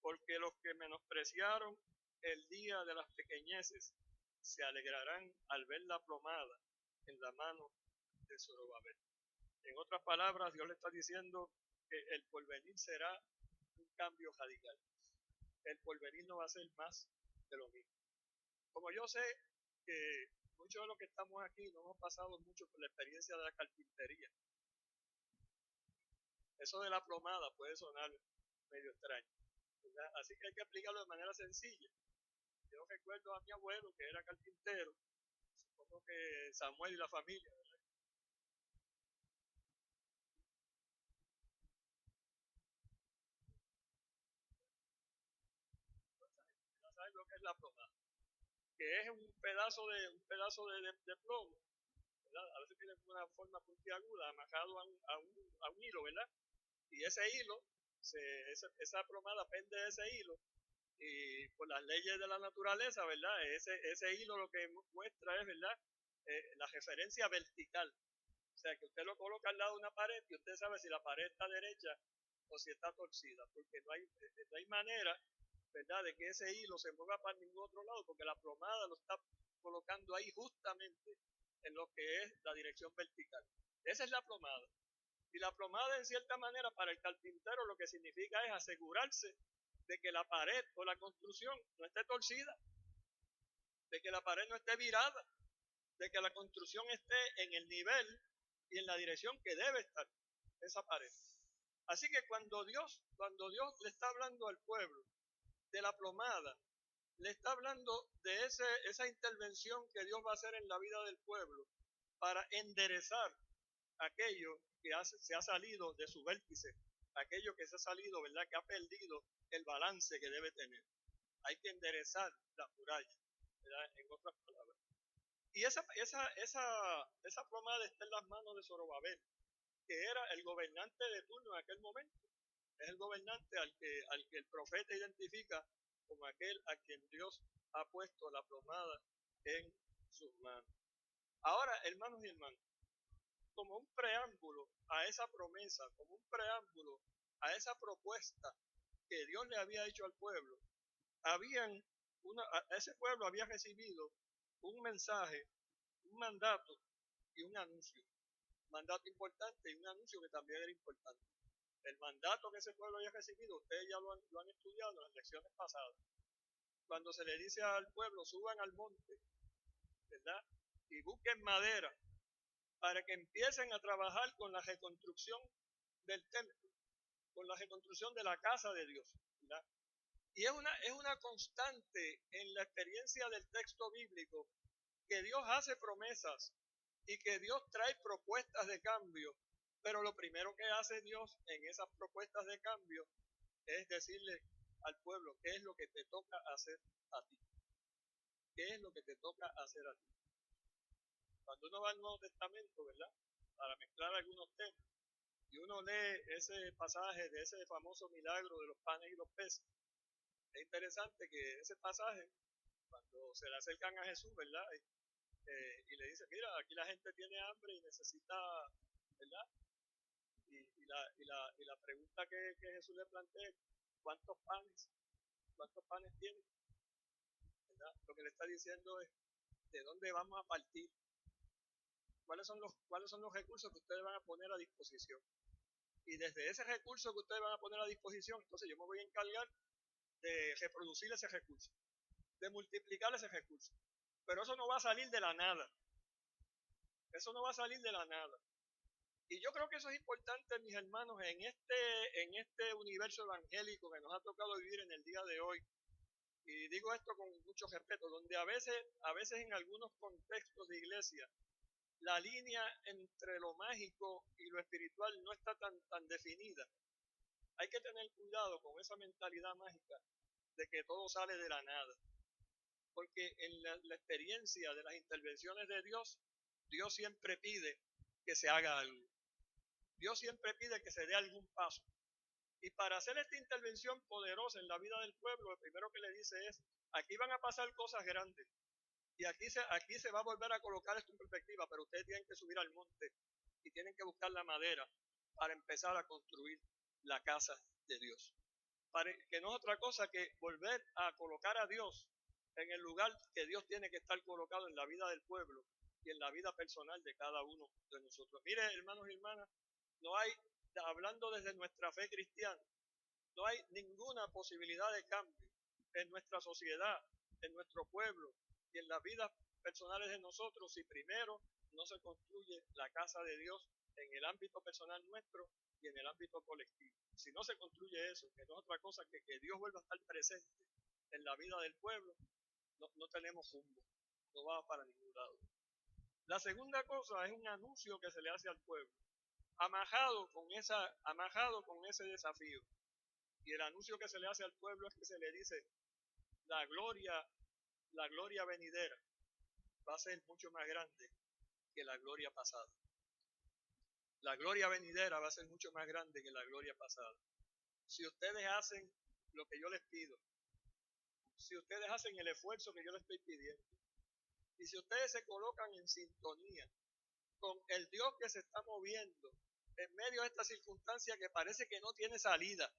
Porque los que menospreciaron el día de las pequeñeces se alegrarán al ver la plomada en la mano de Zorobabel. En otras palabras, Dios le está diciendo que el porvenir será un cambio radical. El porvenir no va a ser más de lo mismo. Como yo sé que muchos de los que estamos aquí no hemos pasado mucho por la experiencia de la carpintería. Eso de la plomada puede sonar medio extraño, ¿verdad? Así que hay que explicarlo de manera sencilla. Yo recuerdo a mi abuelo que era carpintero, supongo que Samuel y la familia, ¿verdad? Ya saben lo que es la plomada, que es un pedazo de plomo, ¿verdad? A veces tiene una forma puntiaguda, amarrado a un hilo, ¿verdad? Y ese hilo, esa plomada pende de ese hilo, y por las leyes de la naturaleza, ¿verdad? Ese hilo lo que muestra es, ¿verdad? La referencia vertical. O sea, que usted lo coloca al lado de una pared y usted sabe si la pared está derecha o si está torcida, porque no hay manera, ¿verdad?, de que ese hilo se mueva para ningún otro lado, porque la plomada lo está colocando ahí justamente en lo que es la dirección vertical. Esa es la plomada. Y la plomada, en cierta manera, para el carpintero lo que significa es asegurarse de que la pared o la construcción no esté torcida, de que la pared no esté virada, de que la construcción esté en el nivel y en la dirección que debe estar esa pared. Así que cuando Dios le está hablando al pueblo de la plomada, le está hablando de esa intervención que Dios va a hacer en la vida del pueblo para enderezar aquello que se ha salido de su vértice, aquello que se ha salido, ¿verdad?, que ha perdido el balance que debe tener. Hay que enderezar la muralla, ¿verdad?, en otras palabras. Y esa plomada está en las manos de Zorobabel, que era el gobernante de turno en aquel momento. Es el gobernante al que el profeta identifica como aquel a quien Dios ha puesto la plomada en sus manos. Ahora, hermanos y hermanas, como un preámbulo a esa promesa, como un preámbulo a esa propuesta que Dios le había hecho al pueblo, ese pueblo había recibido un mensaje, un mandato y un anuncio. Un mandato importante y un anuncio que también era importante. El mandato que ese pueblo había recibido, ustedes ya lo han estudiado en las lecciones pasadas. Cuando se le dice al pueblo, suban al monte, ¿verdad?, y busquen madera para que empiecen a trabajar con la reconstrucción del templo, con la reconstrucción de la casa de Dios, ¿verdad? Y es una constante en la experiencia del texto bíblico que Dios hace promesas y que Dios trae propuestas de cambio, pero lo primero que hace Dios en esas propuestas de cambio es decirle al pueblo qué es lo que te toca hacer a ti. ¿Qué es lo que te toca hacer a ti? Cuando uno va al Nuevo Testamento, ¿verdad? Para mezclar algunos temas, y uno lee ese pasaje de ese famoso milagro de los panes y los peces, es interesante que ese pasaje, cuando se le acercan a Jesús, ¿verdad? Y le dice, mira, aquí la gente tiene hambre y necesita, ¿verdad? Y la pregunta que Jesús le plantea es, ¿cuántos panes tiene? ¿Verdad? Lo que le está diciendo es, ¿de dónde vamos a partir? ¿Cuáles son los recursos que ustedes van a poner a disposición? Y desde ese recurso que ustedes van a poner a disposición, entonces yo me voy a encargar de reproducir ese recurso, de multiplicar ese recurso. Pero eso no va a salir de la nada. Eso no va a salir de la nada. Y yo creo que eso es importante, mis hermanos, en este universo evangélico que nos ha tocado vivir en el día de hoy. Y digo esto con mucho respeto, donde a veces en algunos contextos de iglesia, la línea entre lo mágico y lo espiritual no está tan definida. Hay que tener cuidado con esa mentalidad mágica de que todo sale de la nada. Porque en la experiencia de las intervenciones de Dios, Dios siempre pide que se haga algo. Dios siempre pide que se dé algún paso. Y para hacer esta intervención poderosa en la vida del pueblo, lo primero que le dice es, aquí van a pasar cosas grandes. Y aquí se va a volver a colocar esto en perspectiva, pero ustedes tienen que subir al monte y tienen que buscar la madera para empezar a construir la casa de Dios. Que no es otra cosa que volver a colocar a Dios en el lugar que Dios tiene que estar colocado en la vida del pueblo y en la vida personal de cada uno de nosotros. Mire, hermanos y hermanas, no hay, hablando desde nuestra fe cristiana, no hay ninguna posibilidad de cambio en nuestra sociedad, en nuestro pueblo y en las vidas personales de nosotros si primero no se construye la casa de Dios en el ámbito personal nuestro y en el ámbito colectivo. Si no se construye eso, que no es otra cosa que Dios vuelva a estar presente en la vida del pueblo, no tenemos rumbo, no va para ningún lado. La segunda cosa es un anuncio que se le hace al pueblo, amajado con ese desafío. Y el anuncio que se le hace al pueblo es que se le dice, la gloria venidera va a ser mucho más grande que la gloria pasada. La gloria venidera va a ser mucho más grande que la gloria pasada. Si ustedes hacen lo que yo les pido, si ustedes hacen el esfuerzo que yo les estoy pidiendo, y si ustedes se colocan en sintonía con el Dios que se está moviendo en medio de esta circunstancia que parece que no tiene salida,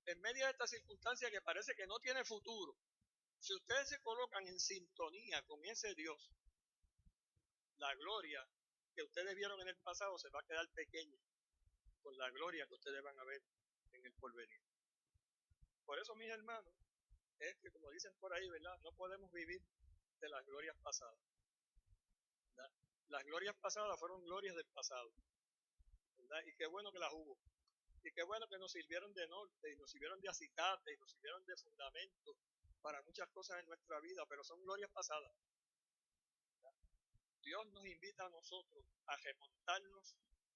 en medio de esta circunstancia que parece que no tiene futuro, si ustedes se colocan en sintonía con ese Dios, la gloria que ustedes vieron en el pasado se va a quedar pequeña con la gloria que ustedes van a ver en el porvenir. Por eso, mis hermanos, es que como dicen por ahí, ¿verdad? No podemos vivir de las glorias pasadas. ¿Verdad? Las glorias pasadas fueron glorias del pasado, ¿verdad? Y qué bueno que las hubo. Y qué bueno que nos sirvieron de norte, y nos sirvieron de acicate, y nos sirvieron de fundamento para muchas cosas en nuestra vida, pero son glorias pasadas. ¿Verdad? Dios nos invita a nosotros a remontarnos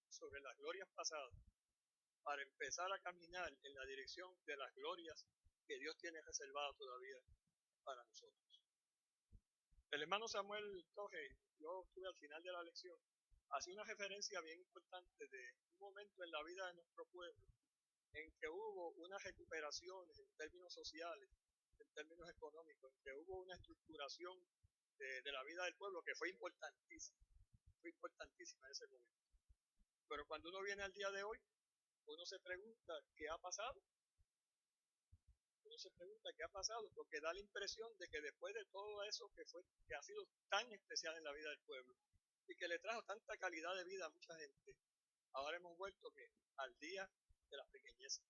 sobre las glorias pasadas para empezar a caminar en la dirección de las glorias que Dios tiene reservadas todavía para nosotros. El hermano Samuel Torres, yo estuve al final de la lección, hacía una referencia bien importante de un momento en la vida de nuestro pueblo en que hubo una recuperación en términos sociales, en términos económicos, en que hubo una estructuración de la vida del pueblo que fue importantísima en ese momento. Pero cuando uno viene al día de hoy, uno se pregunta qué ha pasado. Uno se pregunta qué ha pasado, porque da la impresión de que después de todo eso que ha sido tan especial en la vida del pueblo y que le trajo tanta calidad de vida a mucha gente, ahora hemos vuelto al día de las pequeñeces.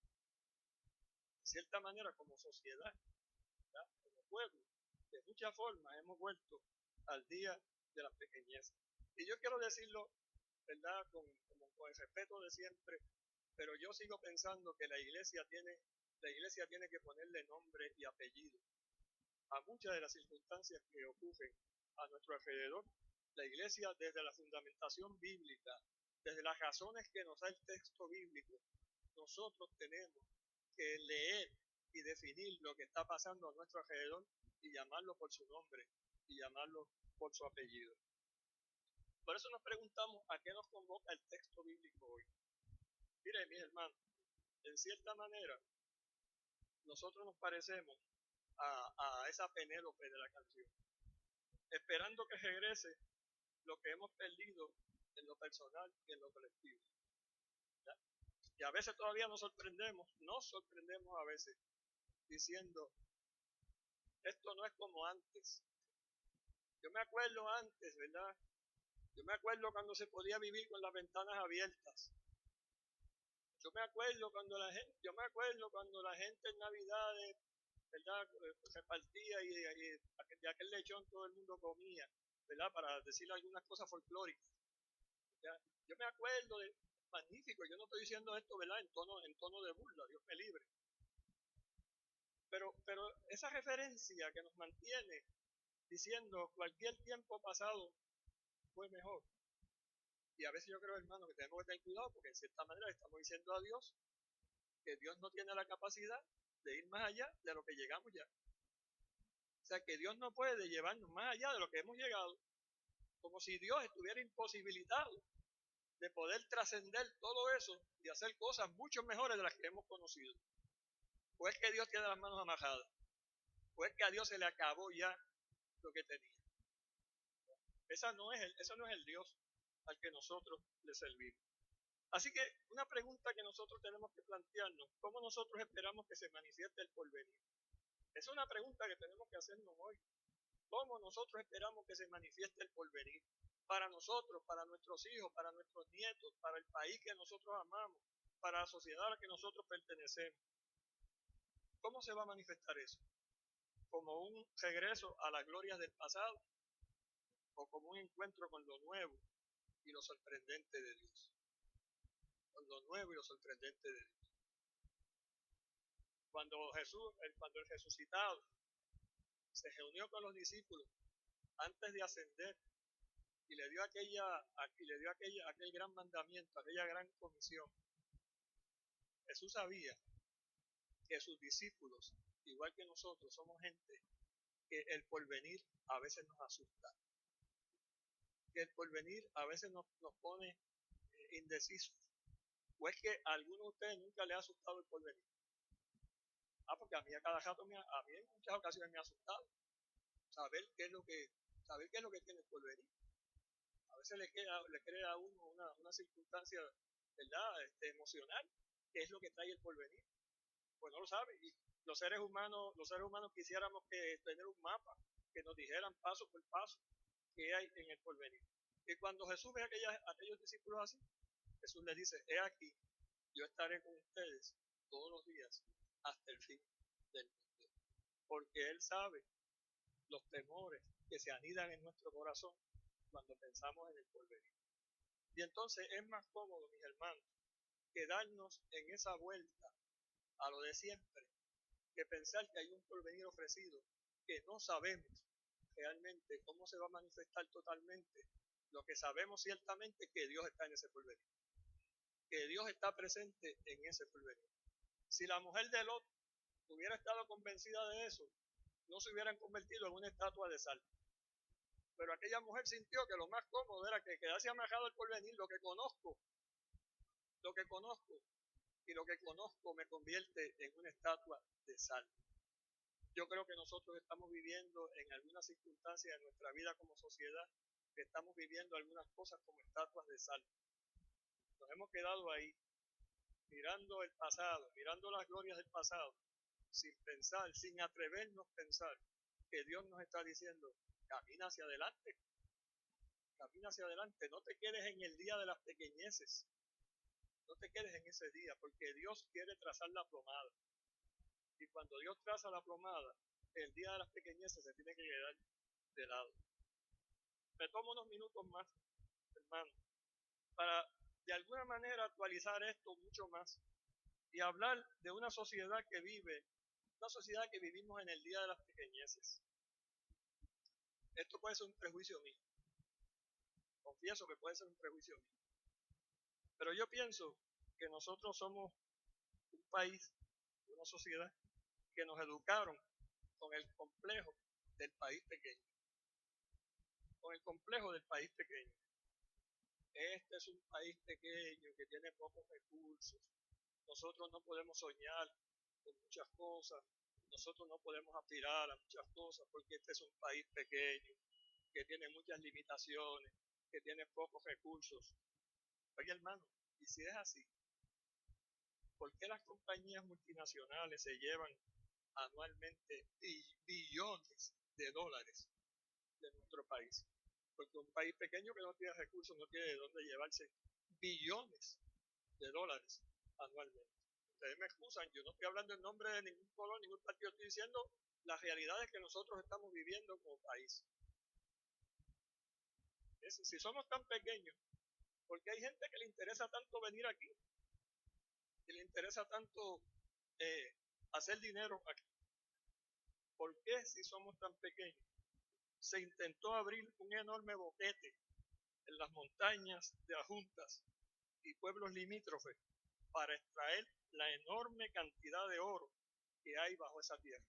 De cierta manera, como sociedad, ¿verdad? Como pueblo, de muchas formas hemos vuelto al día de las pequeñeces. Y yo quiero decirlo, ¿verdad? Con el respeto de siempre, pero yo sigo pensando que la iglesia tiene que ponerle nombre y apellido a muchas de las circunstancias que ocurren a nuestro alrededor. La iglesia, desde la fundamentación bíblica, desde las razones que nos da el texto bíblico, nosotros tenemos que leer y definir lo que está pasando a nuestro alrededor y llamarlo por su nombre y llamarlo por su apellido. Por eso nos preguntamos a qué nos convoca el texto bíblico hoy. Mire, mis hermanos, en cierta manera, nosotros nos parecemos a esa Penélope de la canción, esperando que regrese lo que hemos perdido en lo personal y en lo colectivo. ¿Ya? Y a veces todavía nos sorprendemos a veces, diciendo, esto no es como antes. Yo me acuerdo antes, ¿verdad? Yo me acuerdo cuando se podía vivir con las ventanas abiertas. Yo me acuerdo cuando la gente en Navidades, ¿verdad? Repartía y de aquel lechón todo el mundo comía, ¿verdad? Para decir algunas cosas folclóricas. ¿Ya? Yo me acuerdo de magnífico, yo no estoy diciendo esto, ¿verdad? En tono de burla, Dios me libre. Pero esa referencia que nos mantiene diciendo cualquier tiempo pasado fue mejor. Y a veces yo creo, hermano, que tenemos que tener cuidado porque en cierta manera estamos diciendo a Dios que Dios no tiene la capacidad de ir más allá de lo que llegamos ya. O sea, que Dios no puede llevarnos más allá de lo que hemos llegado, como si Dios estuviera imposibilitado de poder trascender todo eso y hacer cosas mucho mejores de las que hemos conocido. O es que Dios tiene las manos amajadas, o es que a Dios se le acabó ya lo que tenía. Eso no es el Dios al que nosotros le servimos. Así que una pregunta que nosotros tenemos que plantearnos, ¿cómo nosotros esperamos que se manifieste el porvenir? Es una pregunta que tenemos que hacernos hoy. ¿Cómo nosotros esperamos que se manifieste el porvenir? Para nosotros, para nuestros hijos, para nuestros nietos, para el país que nosotros amamos, para la sociedad a la que nosotros pertenecemos. ¿Cómo se va a manifestar eso? ¿Como un regreso a las glorias del pasado? ¿O como un encuentro con lo nuevo y lo sorprendente de Dios? Con lo nuevo y lo sorprendente de Dios. Cuando el resucitado se reunió con los discípulos antes de ascender y le dio aquel gran mandamiento, aquella gran comisión, Jesús sabía que sus discípulos, igual que nosotros, somos gente que el porvenir a veces nos asusta, que el porvenir a veces nos pone indecisos. ¿O es que a alguno de ustedes nunca le ha asustado el porvenir? Porque a mí a cada rato, a mí en muchas ocasiones me ha asustado saber qué es lo que tiene el porvenir. A veces le crea a uno una circunstancia, ¿verdad? Emocional, qué es lo que trae el porvenir. Pues no lo sabe. Y los seres humanos quisiéramos tener un mapa que nos dijeran paso por paso qué hay en el porvenir. Y cuando Jesús ve a aquellos discípulos así, Jesús les dice, he aquí, yo estaré con ustedes todos los días hasta el fin del mundo. Porque Él sabe los temores que se anidan en nuestro corazón cuando pensamos en el porvenir. Y entonces es más cómodo, mis hermanos, quedarnos en esa vuelta a lo de siempre, que pensar que hay un porvenir ofrecido que no sabemos realmente cómo se va a manifestar totalmente. Lo que sabemos ciertamente es que Dios está en ese porvenir, que Dios está presente en ese porvenir. Si la mujer de Lot hubiera estado convencida de eso, no se hubieran convertido en una estatua de sal. Pero aquella mujer sintió que lo más cómodo era que quedase amarrado el porvenir, lo que conozco, y lo que conozco me convierte en una estatua de sal. Yo creo que nosotros estamos viviendo en algunas circunstancias de nuestra vida como sociedad, que estamos viviendo algunas cosas como estatuas de sal. Nos hemos quedado ahí, mirando el pasado, mirando las glorias del pasado, sin pensar, sin atrevernos a pensar que Dios nos está diciendo, camina hacia adelante, no te quedes en el día de las pequeñeces, no te quedes en ese día, porque Dios quiere trazar la plomada. Y cuando Dios traza la plomada, el día de las pequeñeces se tiene que quedar de lado. Me tomo unos minutos más, hermano, para de alguna manera actualizar esto mucho más y hablar de una sociedad que vivimos en el día de las pequeñeces. Esto puede ser un prejuicio mío. Confieso que puede ser un prejuicio mío. Pero yo pienso que nosotros somos un país, una sociedad, que nos educaron con el complejo del país pequeño. Con el complejo del país pequeño. este es un país pequeño que tiene pocos recursos. Nosotros no podemos soñar con muchas cosas. Nosotros no podemos aspirar a muchas cosas porque este es un país pequeño que tiene muchas limitaciones, que tiene pocos recursos. Oye, hermano, y si es así, ¿por qué las compañías multinacionales se llevan anualmente billones de dólares de nuestro país? Porque un país pequeño que no tiene recursos no tiene de dónde llevarse billones de dólares anualmente. Ustedes me excusan, yo no estoy hablando en nombre de ningún color, ningún partido, estoy diciendo las realidades que nosotros estamos viviendo como país. Si somos tan pequeños, porque hay gente que le interesa tanto venir aquí, que le interesa tanto hacer dinero aquí. ¿Por qué si somos tan pequeños? Se intentó abrir un enorme boquete en las montañas de Adjuntas y pueblos limítrofes para extraer la enorme cantidad de oro que hay bajo esa tierra.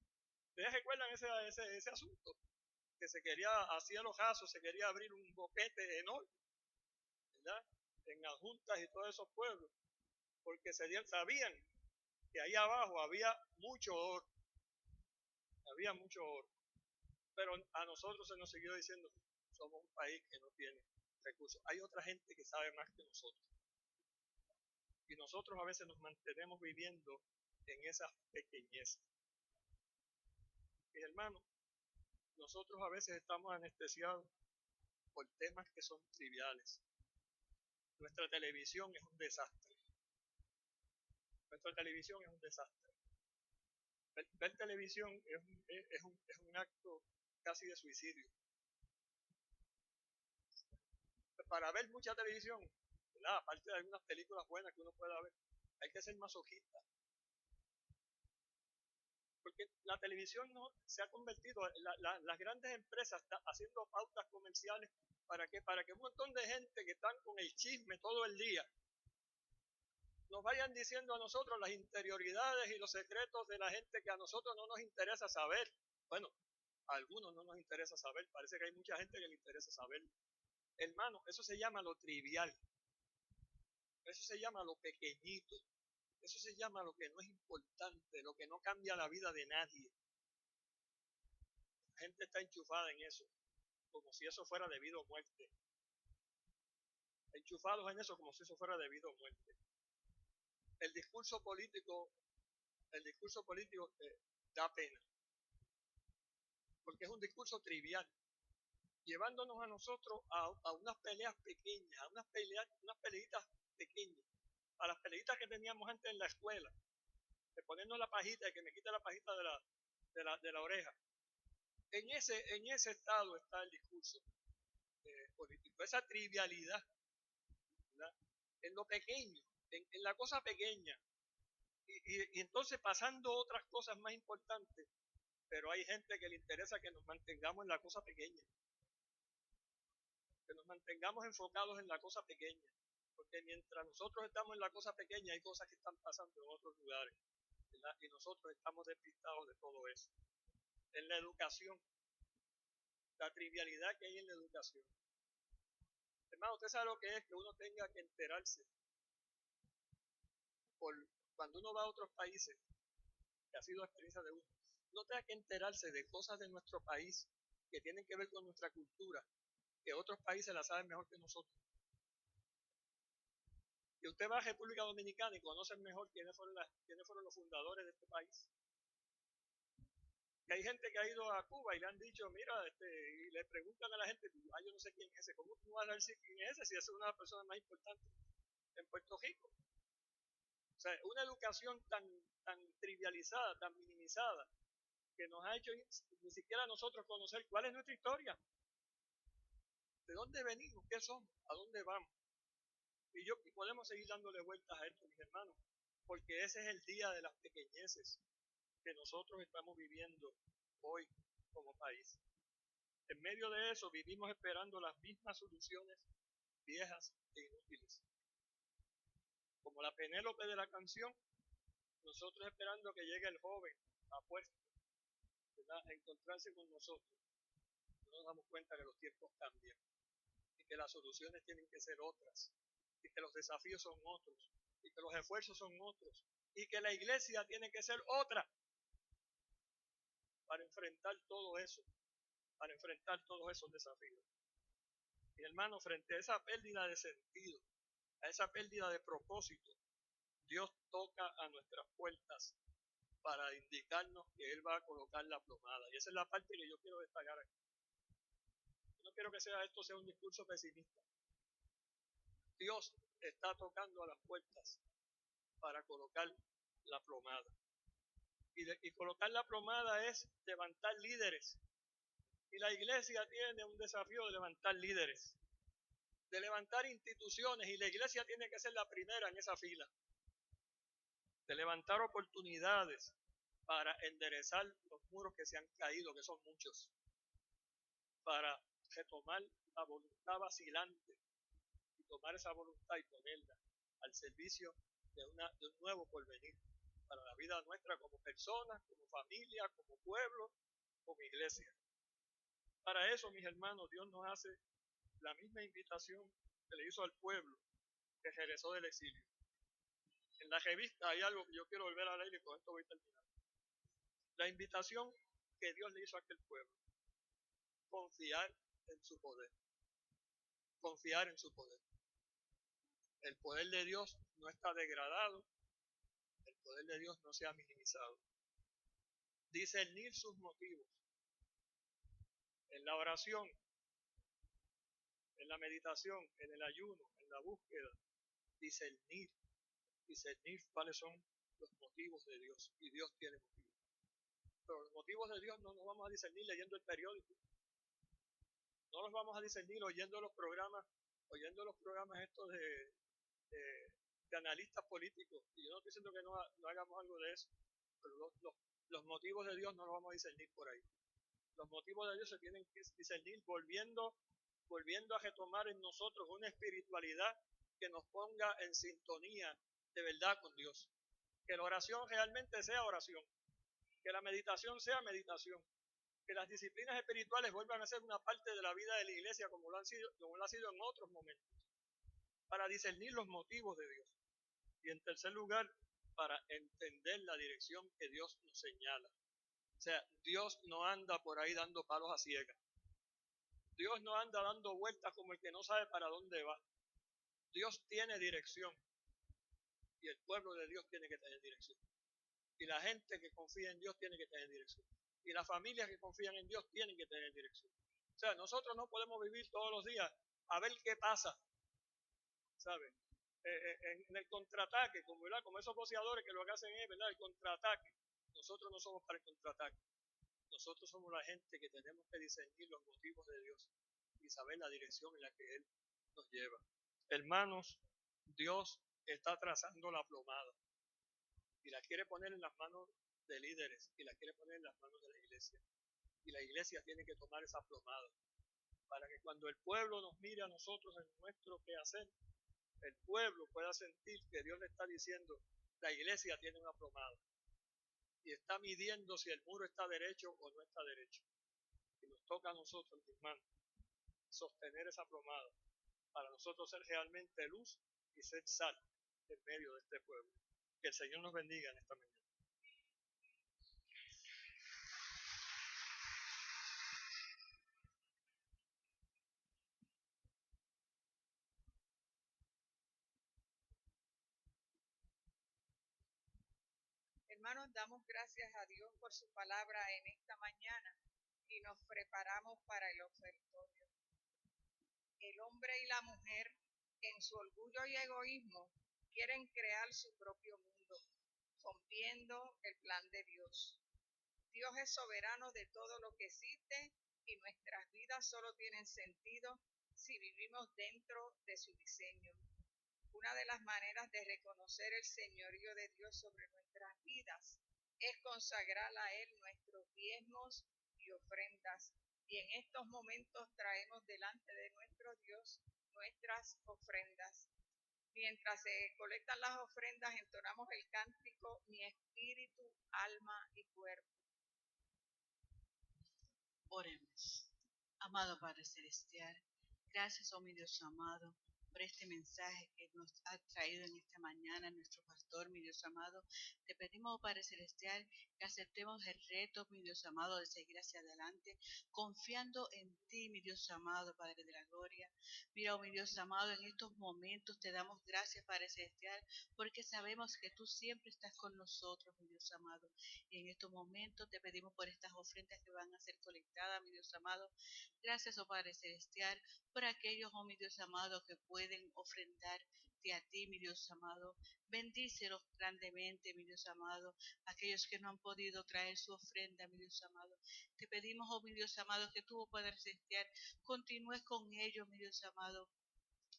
¿Ustedes recuerdan ese asunto? Que se quería, a cielo raso, se quería abrir un boquete enorme, ¿verdad? En Adjuntas y todos esos pueblos, porque sabían que ahí abajo había mucho oro. Había mucho oro. Pero a nosotros se nos siguió diciendo, somos un país que no tiene recursos. Hay otra gente que sabe más que nosotros. Y nosotros a veces nos mantenemos viviendo en esas pequeñeces. Mis hermanos, nosotros a veces estamos anestesiados por temas que son triviales. Nuestra televisión es un desastre. Nuestra televisión es un desastre. Ver televisión es un acto casi de suicidio. Para ver mucha televisión, ¿verdad? Aparte de algunas películas buenas que uno pueda ver, hay que ser masoquista. Porque la televisión no se ha convertido, las grandes empresas están haciendo pautas comerciales para que un montón de gente que están con el chisme todo el día nos vayan diciendo a nosotros las interioridades y los secretos de la gente que a nosotros no nos interesa saber. Bueno, a algunos no nos interesa saber, parece que hay mucha gente que le interesa saber. Hermano, eso se llama lo trivial, eso se llama lo pequeñito, eso se llama lo que no es importante, lo que no cambia la vida de nadie. La gente está enchufada en eso, como si eso fuera debido a muerte. Enchufados en eso como si eso fuera debido a muerte. El discurso político da pena, porque es un discurso trivial, llevándonos a nosotros a unas peleas pequeñas, a unas peleitas pequeñas, a las peleitas que teníamos antes en la escuela, de ponernos la pajita y que me quite la pajita de la oreja. En ese estado está el discurso político, esa trivialidad, ¿verdad? En lo pequeño, en la cosa pequeña, y entonces pasando otras cosas más importantes, pero hay gente que le interesa que nos mantengamos en la cosa pequeña, que nos mantengamos enfocados en la cosa pequeña, porque mientras nosotros estamos en la cosa pequeña hay cosas que están pasando en otros lugares, ¿verdad? Y nosotros estamos despistados de todo eso. En la educación, la trivialidad que hay en la educación. Hermano, usted sabe lo que es que uno tenga que enterarse cuando uno va a otros países, que ha sido experiencia de uno tenga que enterarse de cosas de nuestro país que tienen que ver con nuestra cultura, que otros países la saben mejor que nosotros. Que usted va a República Dominicana y conocen mejor quiénes fueron los fundadores de este país. Que hay gente que ha ido a Cuba y le han dicho, mira, y le preguntan a la gente, yo no sé quién es ese, ¿cómo tú vas a decir quién es ese si es una de las personas más importantes en Puerto Rico? O sea, una educación tan trivializada, tan minimizada, que nos ha hecho ni siquiera nosotros conocer cuál es nuestra historia, de dónde venimos, qué somos, a dónde vamos. Y podemos seguir dándole vueltas a esto, mis hermanos, porque ese es el día de las pequeñeces que nosotros estamos viviendo hoy como país. En medio de eso vivimos esperando las mismas soluciones viejas e inútiles. Como la Penélope de la canción, nosotros esperando que llegue el joven apuesto, ¿verdad?, a encontrarse con nosotros. No nos damos cuenta que los tiempos cambian y que las soluciones tienen que ser otras, y que los desafíos son otros, y que los esfuerzos son otros, y que la iglesia tiene que ser otra para enfrentar todo eso, para enfrentar todos esos desafíos. Y hermano, frente a esa pérdida de sentido, a esa pérdida de propósito, Dios toca a nuestras puertas para indicarnos que Él va a colocar la plomada. Y esa es la parte que yo quiero destacar aquí. Yo no quiero que esto sea un discurso pesimista. Dios está tocando a las puertas para colocar la plomada. Y colocar la plomada es levantar líderes. Y la iglesia tiene un desafío de levantar líderes, de levantar instituciones, y la iglesia tiene que ser la primera en esa fila, de levantar oportunidades para enderezar los muros que se han caído, que son muchos, para retomar la voluntad vacilante y tomar esa voluntad y ponerla al servicio de un nuevo porvenir para la vida nuestra como personas, como familia, como pueblo, como iglesia. Para eso, mis hermanos, Dios nos hace la misma invitación que le hizo al pueblo que regresó del exilio. En la revista hay algo que yo quiero volver a leer y con esto voy a terminar. La invitación que Dios le hizo a aquel pueblo: confiar en su poder. Confiar en su poder. El poder de Dios no está degradado, el poder de Dios no se ha minimizado. Discernir sus motivos en la oración, en la meditación, en el ayuno, en la búsqueda. Discernir cuáles son los motivos de Dios, y Dios tiene motivos. Pero los motivos de Dios no los vamos a discernir leyendo el periódico, no los vamos a discernir oyendo los programas estos de analistas políticos. Y yo no estoy diciendo que no hagamos algo de eso, pero los motivos de Dios no los vamos a discernir por ahí. Los motivos de Dios se tienen que discernir volviendo a retomar en nosotros una espiritualidad que nos ponga en sintonía de verdad con Dios. Que la oración realmente sea oración, que la meditación sea meditación, que las disciplinas espirituales vuelvan a ser una parte de la vida de la iglesia como lo ha sido en otros momentos, para discernir los motivos de Dios. Y en tercer lugar, para entender la dirección que Dios nos señala. O sea, Dios no anda por ahí dando palos a ciegas. Dios no anda dando vueltas como el que no sabe para dónde va. Dios tiene dirección, y el pueblo de Dios tiene que tener dirección. Y la gente que confía en Dios tiene que tener dirección. Y las familias que confían en Dios tienen que tener dirección. O sea, nosotros no podemos vivir todos los días a ver qué pasa, ¿sabes? En el contraataque, como esos boxeadores que lo que hacen es, ¿verdad?, el contraataque. Nosotros no somos para el contraataque. Nosotros somos la gente que tenemos que discernir los motivos de Dios y saber la dirección en la que Él nos lleva. Hermanos, Dios está trazando la plomada y la quiere poner en las manos de líderes y la quiere poner en las manos de la iglesia. Y la iglesia tiene que tomar esa plomada para que cuando el pueblo nos mire a nosotros en nuestro quehacer, el pueblo pueda sentir que Dios le está diciendo: la iglesia tiene una plomada y está midiendo si el muro está derecho o no está derecho. Y nos toca a nosotros, mis hermanos, sostener esa plomada para nosotros ser realmente luz y ser sal en medio de este pueblo. Que el Señor nos bendiga en esta mañana. Hermanos, damos gracias a Dios por su palabra en esta mañana y nos preparamos para el ofertorio. El hombre y la mujer, en su orgullo y egoísmo, quieren crear su propio mundo, rompiendo el plan de Dios. Dios es soberano de todo lo que existe y nuestras vidas solo tienen sentido si vivimos dentro de su diseño. Una de las maneras de reconocer el señorío de Dios sobre nuestras vidas es consagrar a Él nuestros diezmos y ofrendas. Y en estos momentos traemos delante de nuestro Dios nuestras ofrendas. Mientras se colectan las ofrendas, entonamos el cántico: mi espíritu, alma y cuerpo. Oremos. Amado Padre Celestial, Gracias, oh mi Dios amado, por este mensaje que nos ha traído en esta mañana nuestro pastor, mi Dios amado. Te pedimos, oh Padre Celestial, que aceptemos el reto, mi Dios amado, de seguir hacia adelante, confiando en ti, mi Dios amado, Padre de la gloria. Mira, oh mi Dios amado, en estos momentos te damos gracias, Padre Celestial, porque sabemos que tú siempre estás con nosotros, mi Dios amado. Y en estos momentos te pedimos por estas ofrendas que van a ser colectadas, mi Dios amado. Gracias, oh Padre Celestial, por aquellos, oh mi Dios amado, que pueden ofrendarte a ti, mi Dios amado. Bendícelos grandemente, mi Dios amado. Aquellos que no han podido traer su ofrenda, mi Dios amado. Te pedimos, oh mi Dios amado, que tú, oh Padre Celestial, continúes con ellos, mi Dios amado.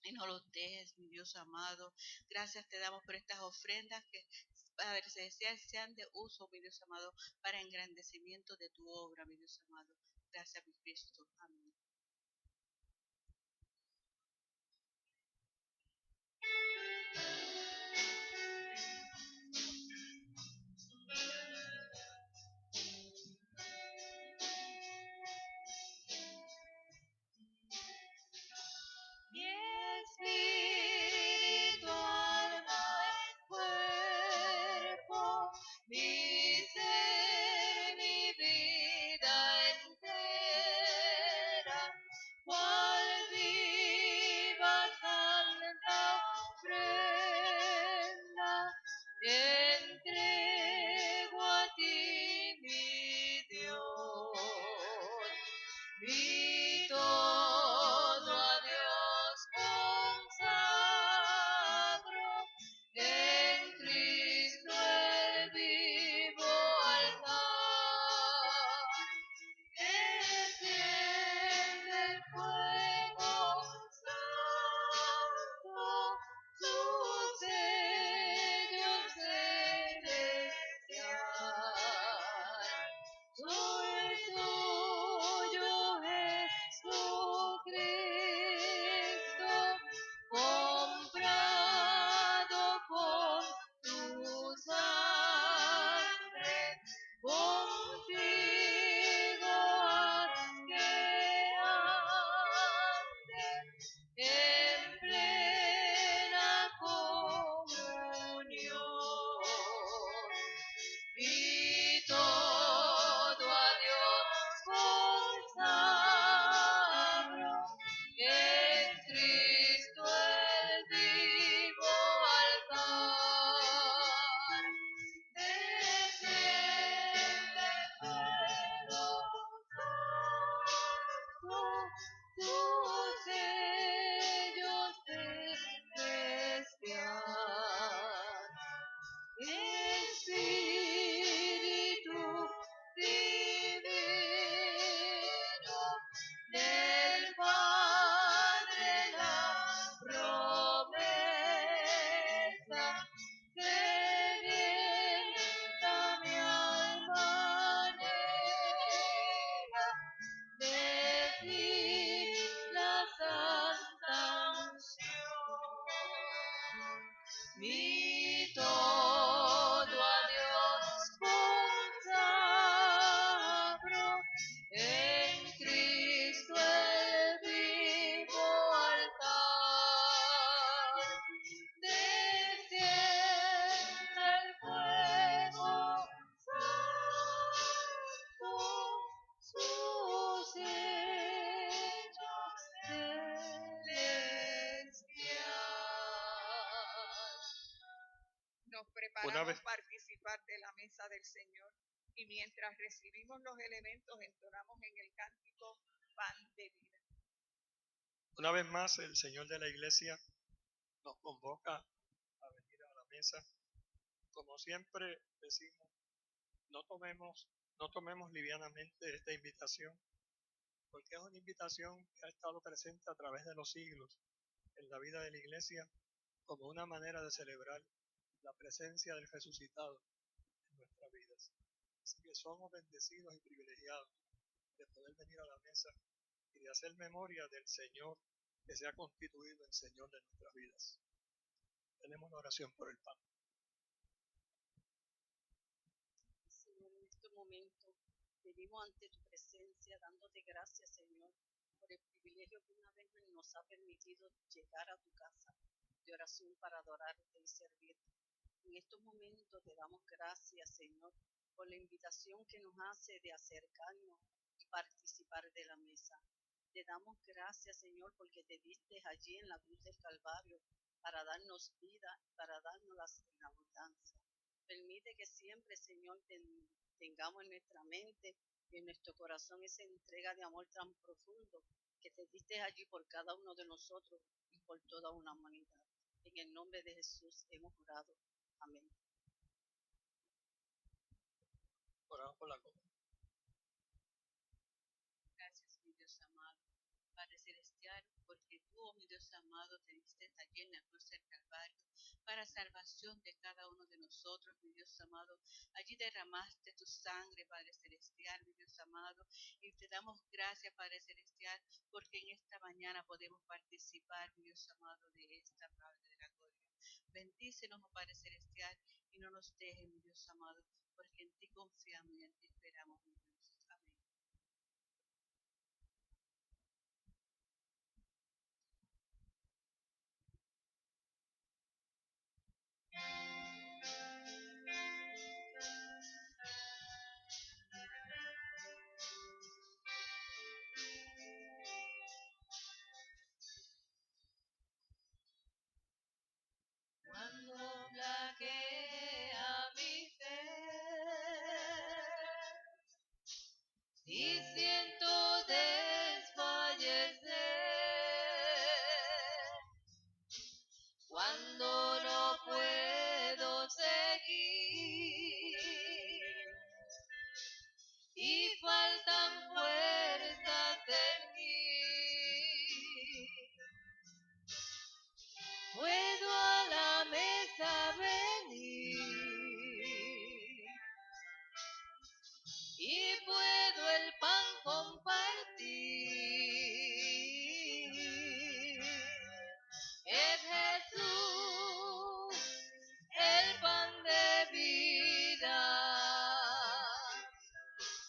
Y no los dejes, mi Dios amado. Gracias te damos por estas ofrendas que, Padre Celestial, sean de uso, mi Dios amado, para engrandecimiento de tu obra, mi Dios amado. Gracias, mi Cristo. Amén. Mi espíritu, alma y cuerpo, mi ser, mi vida entera, cual viva santa ofrenda, entrego a ti, mi Dios. Mi todo a Dios consagro, en Cristo el vivo altar. Enciende el fuego santo, su sello celestial. Soy tuyo, Jesucristo, comprado por tu sangre, contigo haz que ande en plena comunión. Y todo a Dios consagro, en Cristo el vivo altar. Desciende fuego santo, tu sello celestial. Espíritu divino del Padre, la promesa sedienta mi alma anhela, de ti la santa unción. Mi todo a Dios consagro, en Cristo el vivo altar. Desciende el fuego santo, su sello celestial. Nos preparamos a participar de la mesa del Señor y mientras recibimos los elementos entonamos en el cántico Pan de Vida. Una vez más, el Señor de la Iglesia nos convoca a venir a la mesa. Como siempre decimos, no tomemos livianamente esta invitación, porque es una invitación que ha estado presente a través de los siglos en la vida de la Iglesia como una manera de celebrar la presencia del resucitado en nuestras vidas. Así que somos bendecidos y privilegiados de poder venir a la mesa y de hacer memoria del Señor que se ha constituido en Señor de nuestras vidas. Tenemos una oración por el pan. Señor, en este momento venimos ante tu presencia dándote gracias, Señor, por el privilegio que una vez nos ha permitido llegar a tu casa de oración para adorarte y servirte. En estos momentos te damos gracias, Señor, por la invitación que nos hace de acercarnos y participar de la mesa. Te damos gracias, Señor, porque te diste allí en la cruz del Calvario para darnos vida, para dárnoslas en abundancia. Permite que siempre, Señor, tengamos en nuestra mente y en nuestro corazón esa entrega de amor tan profundo que te diste allí por cada uno de nosotros y por toda una humanidad. En el nombre de Jesús hemos orado. Amén. Oramos por la copa. Gracias, mi Dios amado, Padre Celestial, porque tú, oh mi Dios amado, te diste allí en la cruz del Calvario para salvación de cada uno de nosotros, mi Dios amado. Allí derramaste tu sangre, Padre Celestial, mi Dios amado, y te damos gracias, Padre Celestial, porque en esta mañana podemos participar, mi Dios amado, de esta Padre de la gloria. Bendícenos, oh Padre Celestial, y no nos dejes, mi Dios amado, porque en ti confiamos y en ti esperamos, mi Dios. Amén. Cuando flaquea mi fe y siento desfallecer, cuando no puedo seguir y faltan fuerzas en mí, puedo a la mesa venir y puedo el pan compartir. Es Jesús el pan de vida,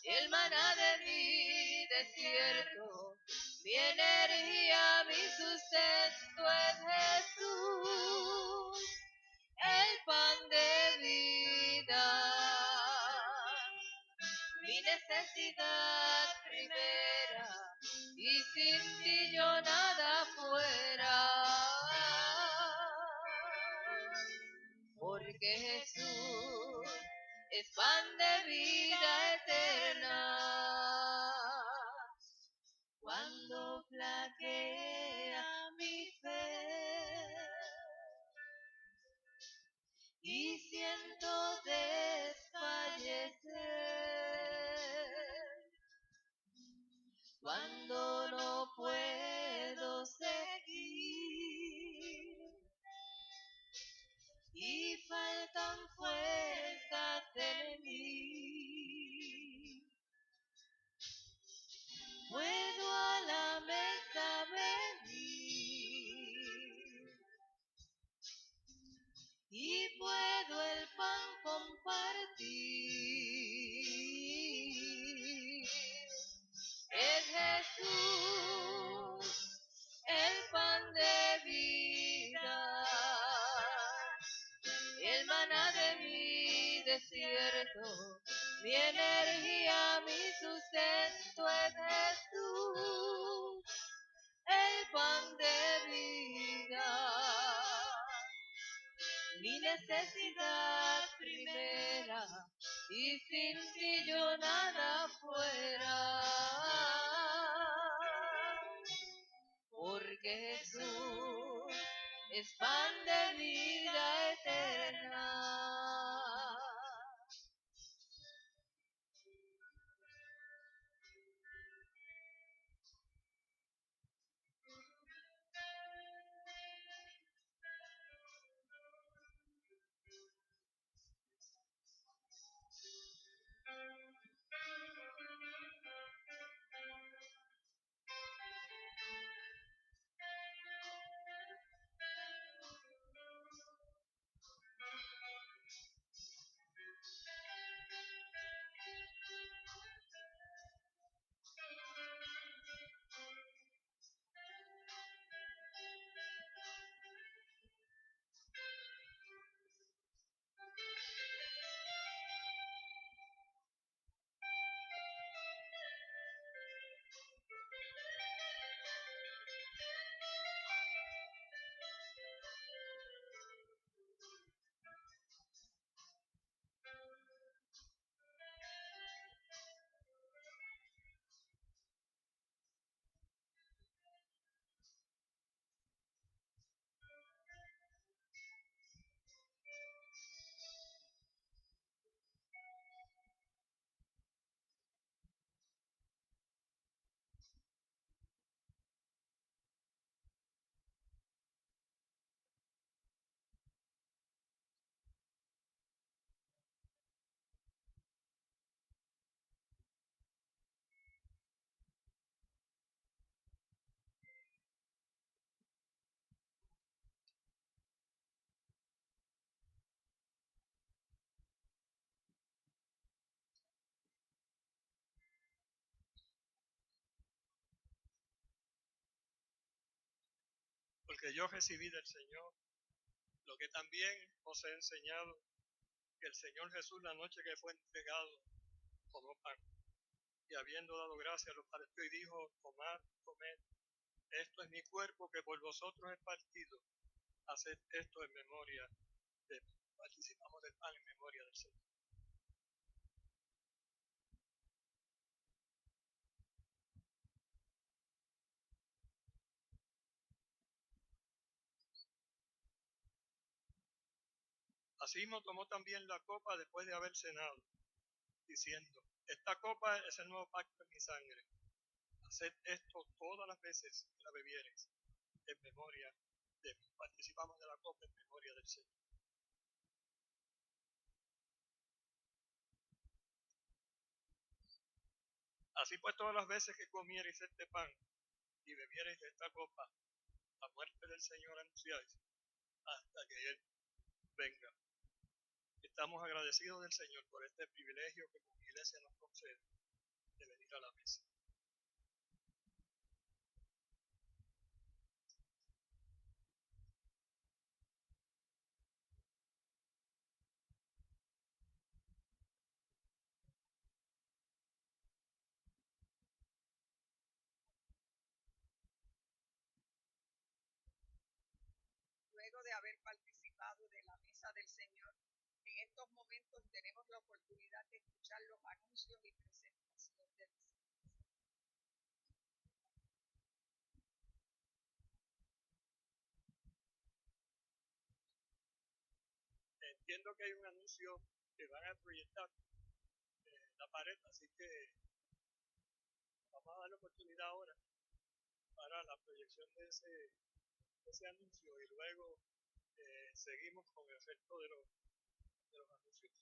el maná de mi desierto, mi energía, mi sustento es Jesús, el pan de vida, mi necesidad primera, y sin ti yo nada fuera, porque Jesús es pan de vida eterna. Cuando flaquea mi fe y siento desfallecer, cuando no puedo seguir y faltan fuerzas en mí, puedo a la mesa venir y puedo el pan compartir. Es Jesús el pan de vida, el maná de mi desierto, mi energía, mi sustento es Jesús, el pan de vida, mi necesidad primera, y sin ti yo nada fuera, porque Jesús es pan de vida eterna. porque yo recibí del Señor lo que también os he enseñado, que el Señor Jesús la noche que fue entregado tomó pan y habiendo dado gracias lo partió y dijo: tomad, comed, esto es mi cuerpo que por vosotros es partido, haced esto en memoria de mí. Participamos del pan en memoria del Señor. Asimismo tomó también la copa después de haber cenado, diciendo: esta copa es el nuevo pacto en mi sangre. Haced esto todas las veces que la bebiereis en memoria de mí. Participamos de la copa en memoria del Señor. Así pues, todas las veces que comiereis este pan y bebiereis de esta copa, la muerte del Señor anunciáis hasta que Él venga. Estamos agradecidos del Señor por este privilegio que como iglesia nos concede de venir a la mesa. Luego de haber participado de la mesa del Señor, en estos momentos tenemos la oportunidad de escuchar los anuncios y presentación del Señor. Entiendo que hay un anuncio que van a proyectar en la pared, así que vamos a dar la oportunidad ahora para la proyección de ese anuncio y luego seguimos con el resto de los anuncios.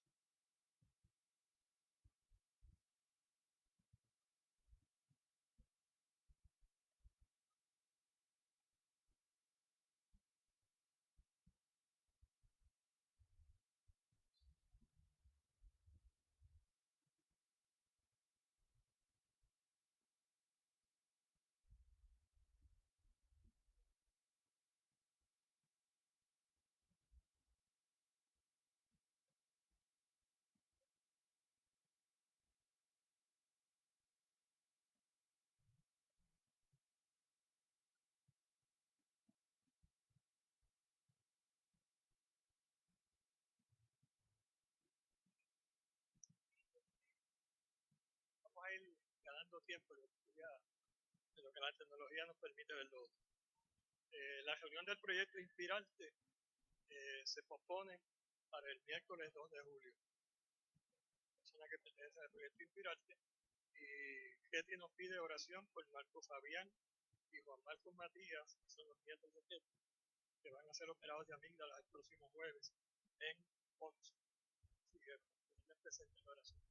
Vamos a ir ganando tiempo de lo que la tecnología nos permite verlo. La reunión del proyecto Inspirarte se pospone para el miércoles 2 de julio. La persona que pertenece al proyecto Inspirarte, y Ketty nos pide oración por Marco Fabián y Juan Marcos Matías, que son los nietos de Ketty, que van a ser operados de amígdalas el próximo jueves en Ponce. Así que les presento la oración.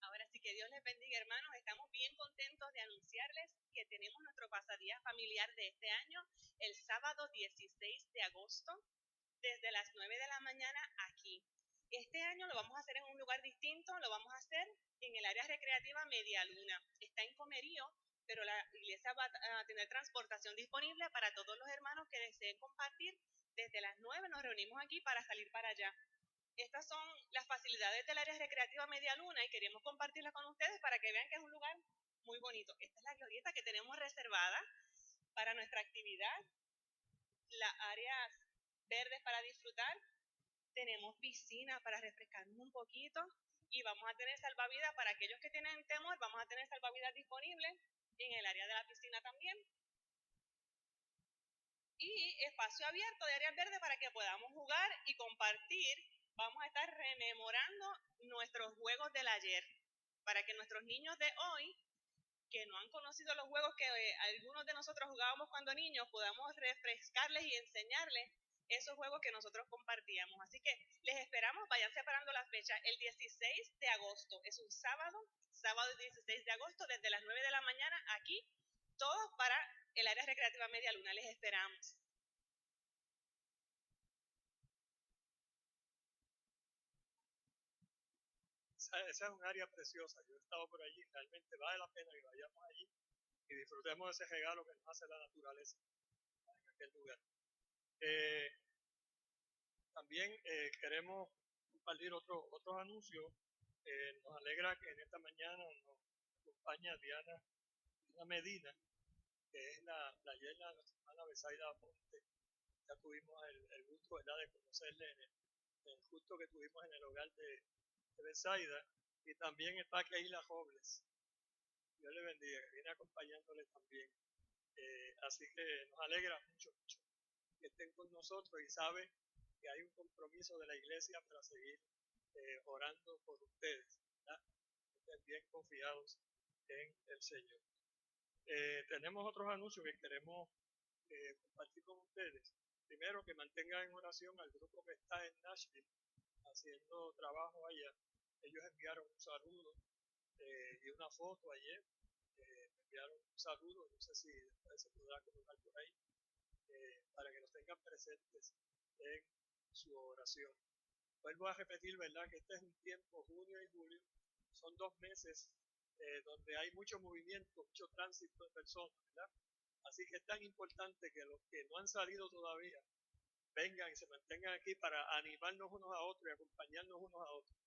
Ahora sí, que Dios les bendiga, hermanos. Estamos bien contentos de anunciarles que tenemos nuestro pasadía familiar de este año el sábado 16 de agosto desde las 9 de la mañana aquí. Este año lo vamos a hacer en un lugar distinto, lo vamos a hacer en el área recreativa Media Luna. Está en Comerío, pero la iglesia va a tener transportación disponible para todos los hermanos que deseen compartir. Desde las 9 nos reunimos aquí para salir para allá. Estas son las facilidades del área recreativa Media Luna y queremos compartirlas con ustedes para que vean que es un lugar muy bonito. Esta es la glorieta que tenemos reservada para nuestra actividad, las áreas verdes para disfrutar, tenemos piscina para refrescarnos un poquito y vamos a tener salvavidas para aquellos que tienen temor, vamos a tener salvavidas disponibles en el área de la piscina también. Y espacio abierto de áreas verdes para que podamos jugar y compartir. Vamos a estar rememorando nuestros juegos del ayer, para que nuestros niños de hoy, que no han conocido los juegos que algunos de nosotros jugábamos cuando niños, podamos refrescarles y enseñarles esos juegos que nosotros compartíamos. Así que les esperamos, vayan separando la fecha, el 16 de agosto, es un sábado 16 de agosto, desde las 9 de la mañana, aquí, todos para el área recreativa Media Luna, les esperamos. Esa es un área preciosa, yo he estado por allí, realmente vale la pena que vayamos allí y disfrutemos de ese regalo que nos hace la naturaleza en aquel lugar. También queremos compartir otros anuncios. Nos alegra que en esta mañana nos acompaña Diana Medina, que es la yerna de nuestra hermana Besaida Aponte. Ya tuvimos el gusto, ¿verdad?, de conocerle en el culto que tuvimos en el hogar de Besaida. Y también está Keila Robles. Dios le bendiga, que viene acompañándole también. Así que nos alegra mucho que estén con nosotros y sabe que hay un compromiso de la iglesia para seguir orando por ustedes, ¿verdad? Estén bien confiados en el Señor. Tenemos otros anuncios que queremos compartir con ustedes. Primero, que mantengan en oración al grupo que está en Nashville haciendo trabajo allá. Ellos enviaron un saludo y una foto ayer. Me enviaron un saludo, no sé si después se podrá colocar por ahí, para que nos tengan presentes en su oración. Vuelvo a repetir, ¿verdad?, que este es un tiempo, junio y julio, son 2 meses donde hay mucho movimiento, mucho tránsito de personas, ¿verdad? Así que es tan importante que los que no han salido todavía vengan y se mantengan aquí para animarnos unos a otros y acompañarnos unos a otros,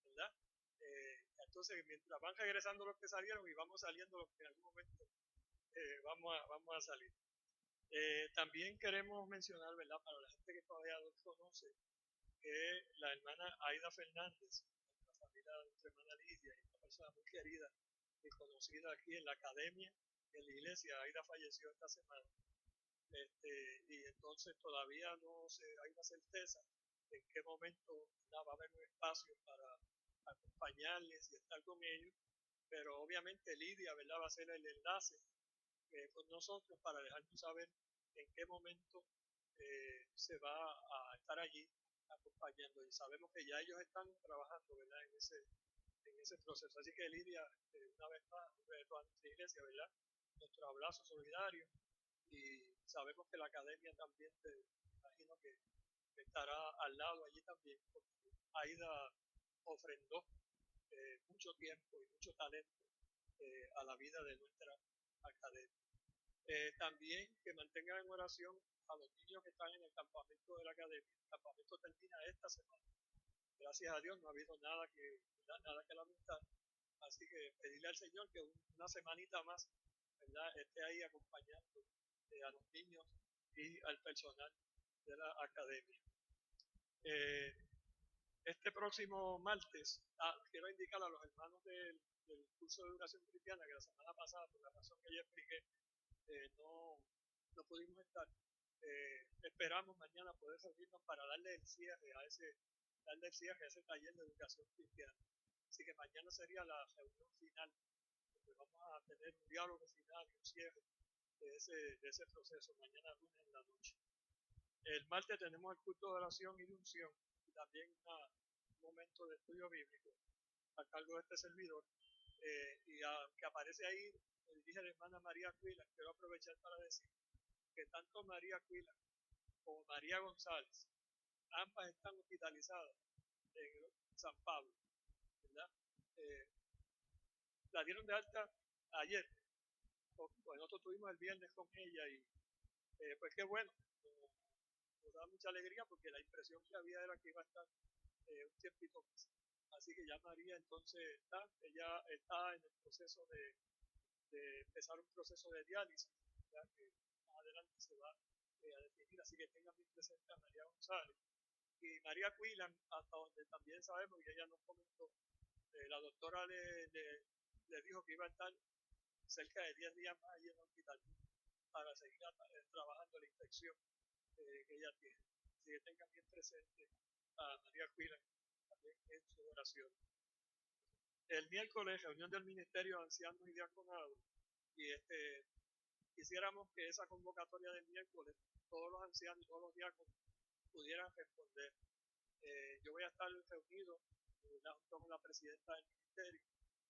¿verdad? Entonces, mientras van regresando los que salieron y vamos saliendo los que en algún momento vamos a salir. También queremos mencionar, ¿verdad?, para la gente que todavía no conoce, que la hermana Aida Fernández, la familia de nuestra hermana Lidia, y una persona muy querida y conocida aquí en la academia, en la iglesia. Aida falleció esta semana. Y entonces todavía no hay una certeza en qué momento va a haber un espacio para acompañarles y estar con ellos, pero obviamente Lidia, ¿verdad?, va a ser el enlace con nosotros para dejarnos saber en qué momento se va a estar allí acompañando, y sabemos que ya ellos están trabajando, ¿verdad?, en ese proceso. Así que Lidia, una vez más, de toda nuestra iglesia, ¿verdad?, nuestro abrazo solidario, y sabemos que la academia también, te imagino que estará al lado allí también, porque Aida ofrendó mucho tiempo y mucho talento a la vida de nuestra academia. También que mantengan en oración a los niños que están en el campamento de la academia. El campamento termina esta semana. Gracias a Dios no ha habido nada que lamentar. Así que pedirle al Señor que una semanita más, ¿verdad?, esté ahí acompañando a los niños y al personal de la academia. Este próximo martes, quiero indicar a los hermanos del curso de educación cristiana que la semana pasada, por la razón que ya expliqué, no pudimos estar. Esperamos mañana poder reunirnos para darle el cierre a ese taller de educación cristiana. Así que mañana sería la reunión final, donde vamos a tener un diálogo final y un cierre de ese proceso, mañana lunes en la noche. El martes tenemos el culto de oración y de unción, y también un momento de estudio bíblico a cargo de este servidor. Y aunque aparece ahí, me dirige la hermana María Cuila, quiero aprovechar para decir que tanto María Cuila como María González, ambas están hospitalizadas en San Pablo, ¿verdad? La dieron de alta ayer, nosotros tuvimos el viernes con ella, y pues qué bueno, nos da mucha alegría, porque la impresión que había era que iba a estar un tiempito más. Así que ya María entonces ella está en el proceso de empezar un proceso de diálisis, ya que más adelante se va a definir. Así que tengan bien presente a María González. Y María Cuilan, hasta donde también sabemos, y ella nos comentó, la doctora le dijo que iba a estar cerca de 10 días más allí en el hospital para seguir trabajando la infección que ella tiene. Así que tengan bien presente a María Cuilan también en su oración. El miércoles, reunión del Ministerio de Ancianos y Diaconados, y quisiéramos que esa convocatoria del miércoles, todos los ancianos y todos los diáconos pudieran responder. Yo voy a estar reunido junto con la presidenta del ministerio,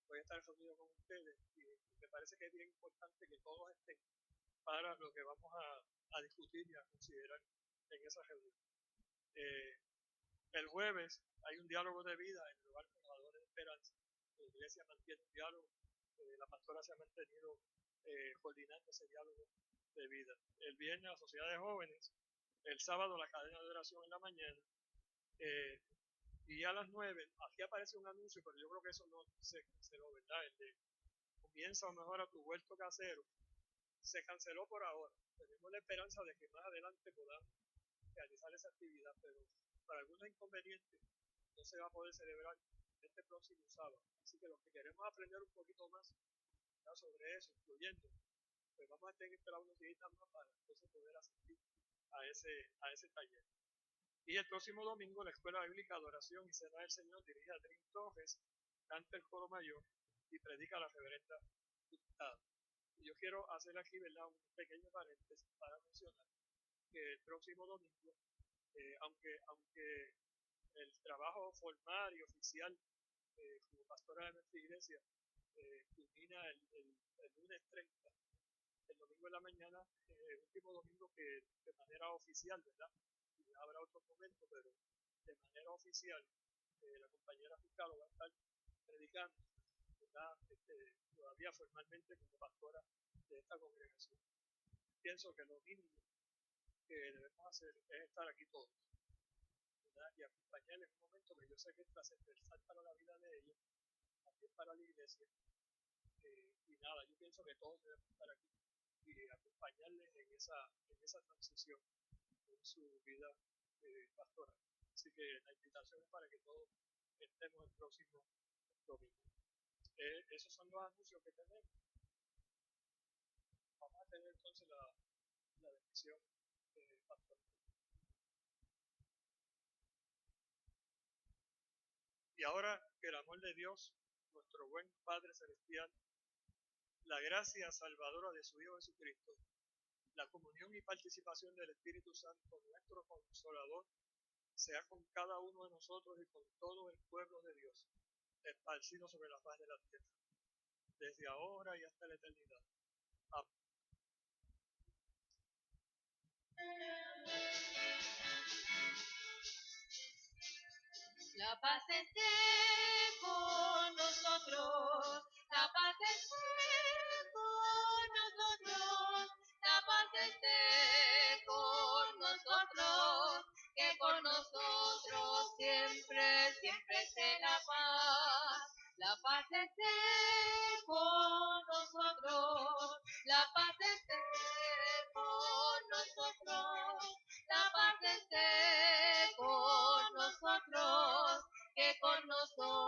voy a estar reunido con ustedes, y me parece que es bien importante que todos estén para lo que vamos a discutir y a considerar en esa reunión. El jueves hay un diálogo de vida en el lugar Formadores de Esperanza. La iglesia mantiene un diálogo, la pastora se ha mantenido coordinando ese diálogo de vida. El viernes la sociedad de jóvenes, el sábado la cadena de oración en la mañana, y a las 9, aquí aparece un anuncio, pero yo creo que eso no se canceló, ¿verdad? El de comienza o mejora tu huerto casero, se canceló por ahora. Tenemos la esperanza de que más adelante podamos realizar esa actividad, pero por algunos inconvenientes no se va a poder celebrar este próximo sábado. Así que los que queremos aprender un poquito más sobre eso, incluyendo, pues vamos a tener que esperar unos días más para entonces poder asistir a ese taller. Y el próximo domingo la Escuela Bíblica Adoración y Cena del Señor dirige a Trin Torres, canta el coro mayor y predica la reverenda Gustavo. Y yo quiero hacer aquí, ¿verdad?, un pequeño paréntesis para mencionar que el próximo domingo, aunque el trabajo formal y oficial como pastora de nuestra iglesia culmina el lunes 30, el domingo en la mañana, el último domingo que de manera oficial, ¿verdad? Y habrá otro momento, pero de manera oficial, la compañera fiscal va a estar predicando, ¿verdad? Todavía formalmente como pastora de esta congregación. Pienso que lo mínimo que debemos hacer es estar aquí todos, ¿verdad? Y acompañarles en un momento que yo sé que es trascendental para la vida de ellos, también para la iglesia. Y nada, yo pienso que todos debemos estar aquí y acompañarles en esa transición en su vida pastoral. Así que la invitación es para que todos estemos el próximo domingo. Esos son los anuncios que tenemos. Vamos a tener entonces la bendición pastoral. Y ahora que el amor de Dios, nuestro buen Padre Celestial, la gracia salvadora de su Hijo Jesucristo, la comunión y participación del Espíritu Santo, nuestro Consolador, sea con cada uno de nosotros y con todo el pueblo de Dios, esparcido sobre la faz de la tierra, desde ahora y hasta la eternidad. Amén. La paz esté con nosotros, la paz esté con nosotros, la paz esté con nosotros, que con nosotros siempre, siempre esté la paz. La paz esté con nosotros, la paz esté con nosotros, la paz esté con nosotros, que con nosotros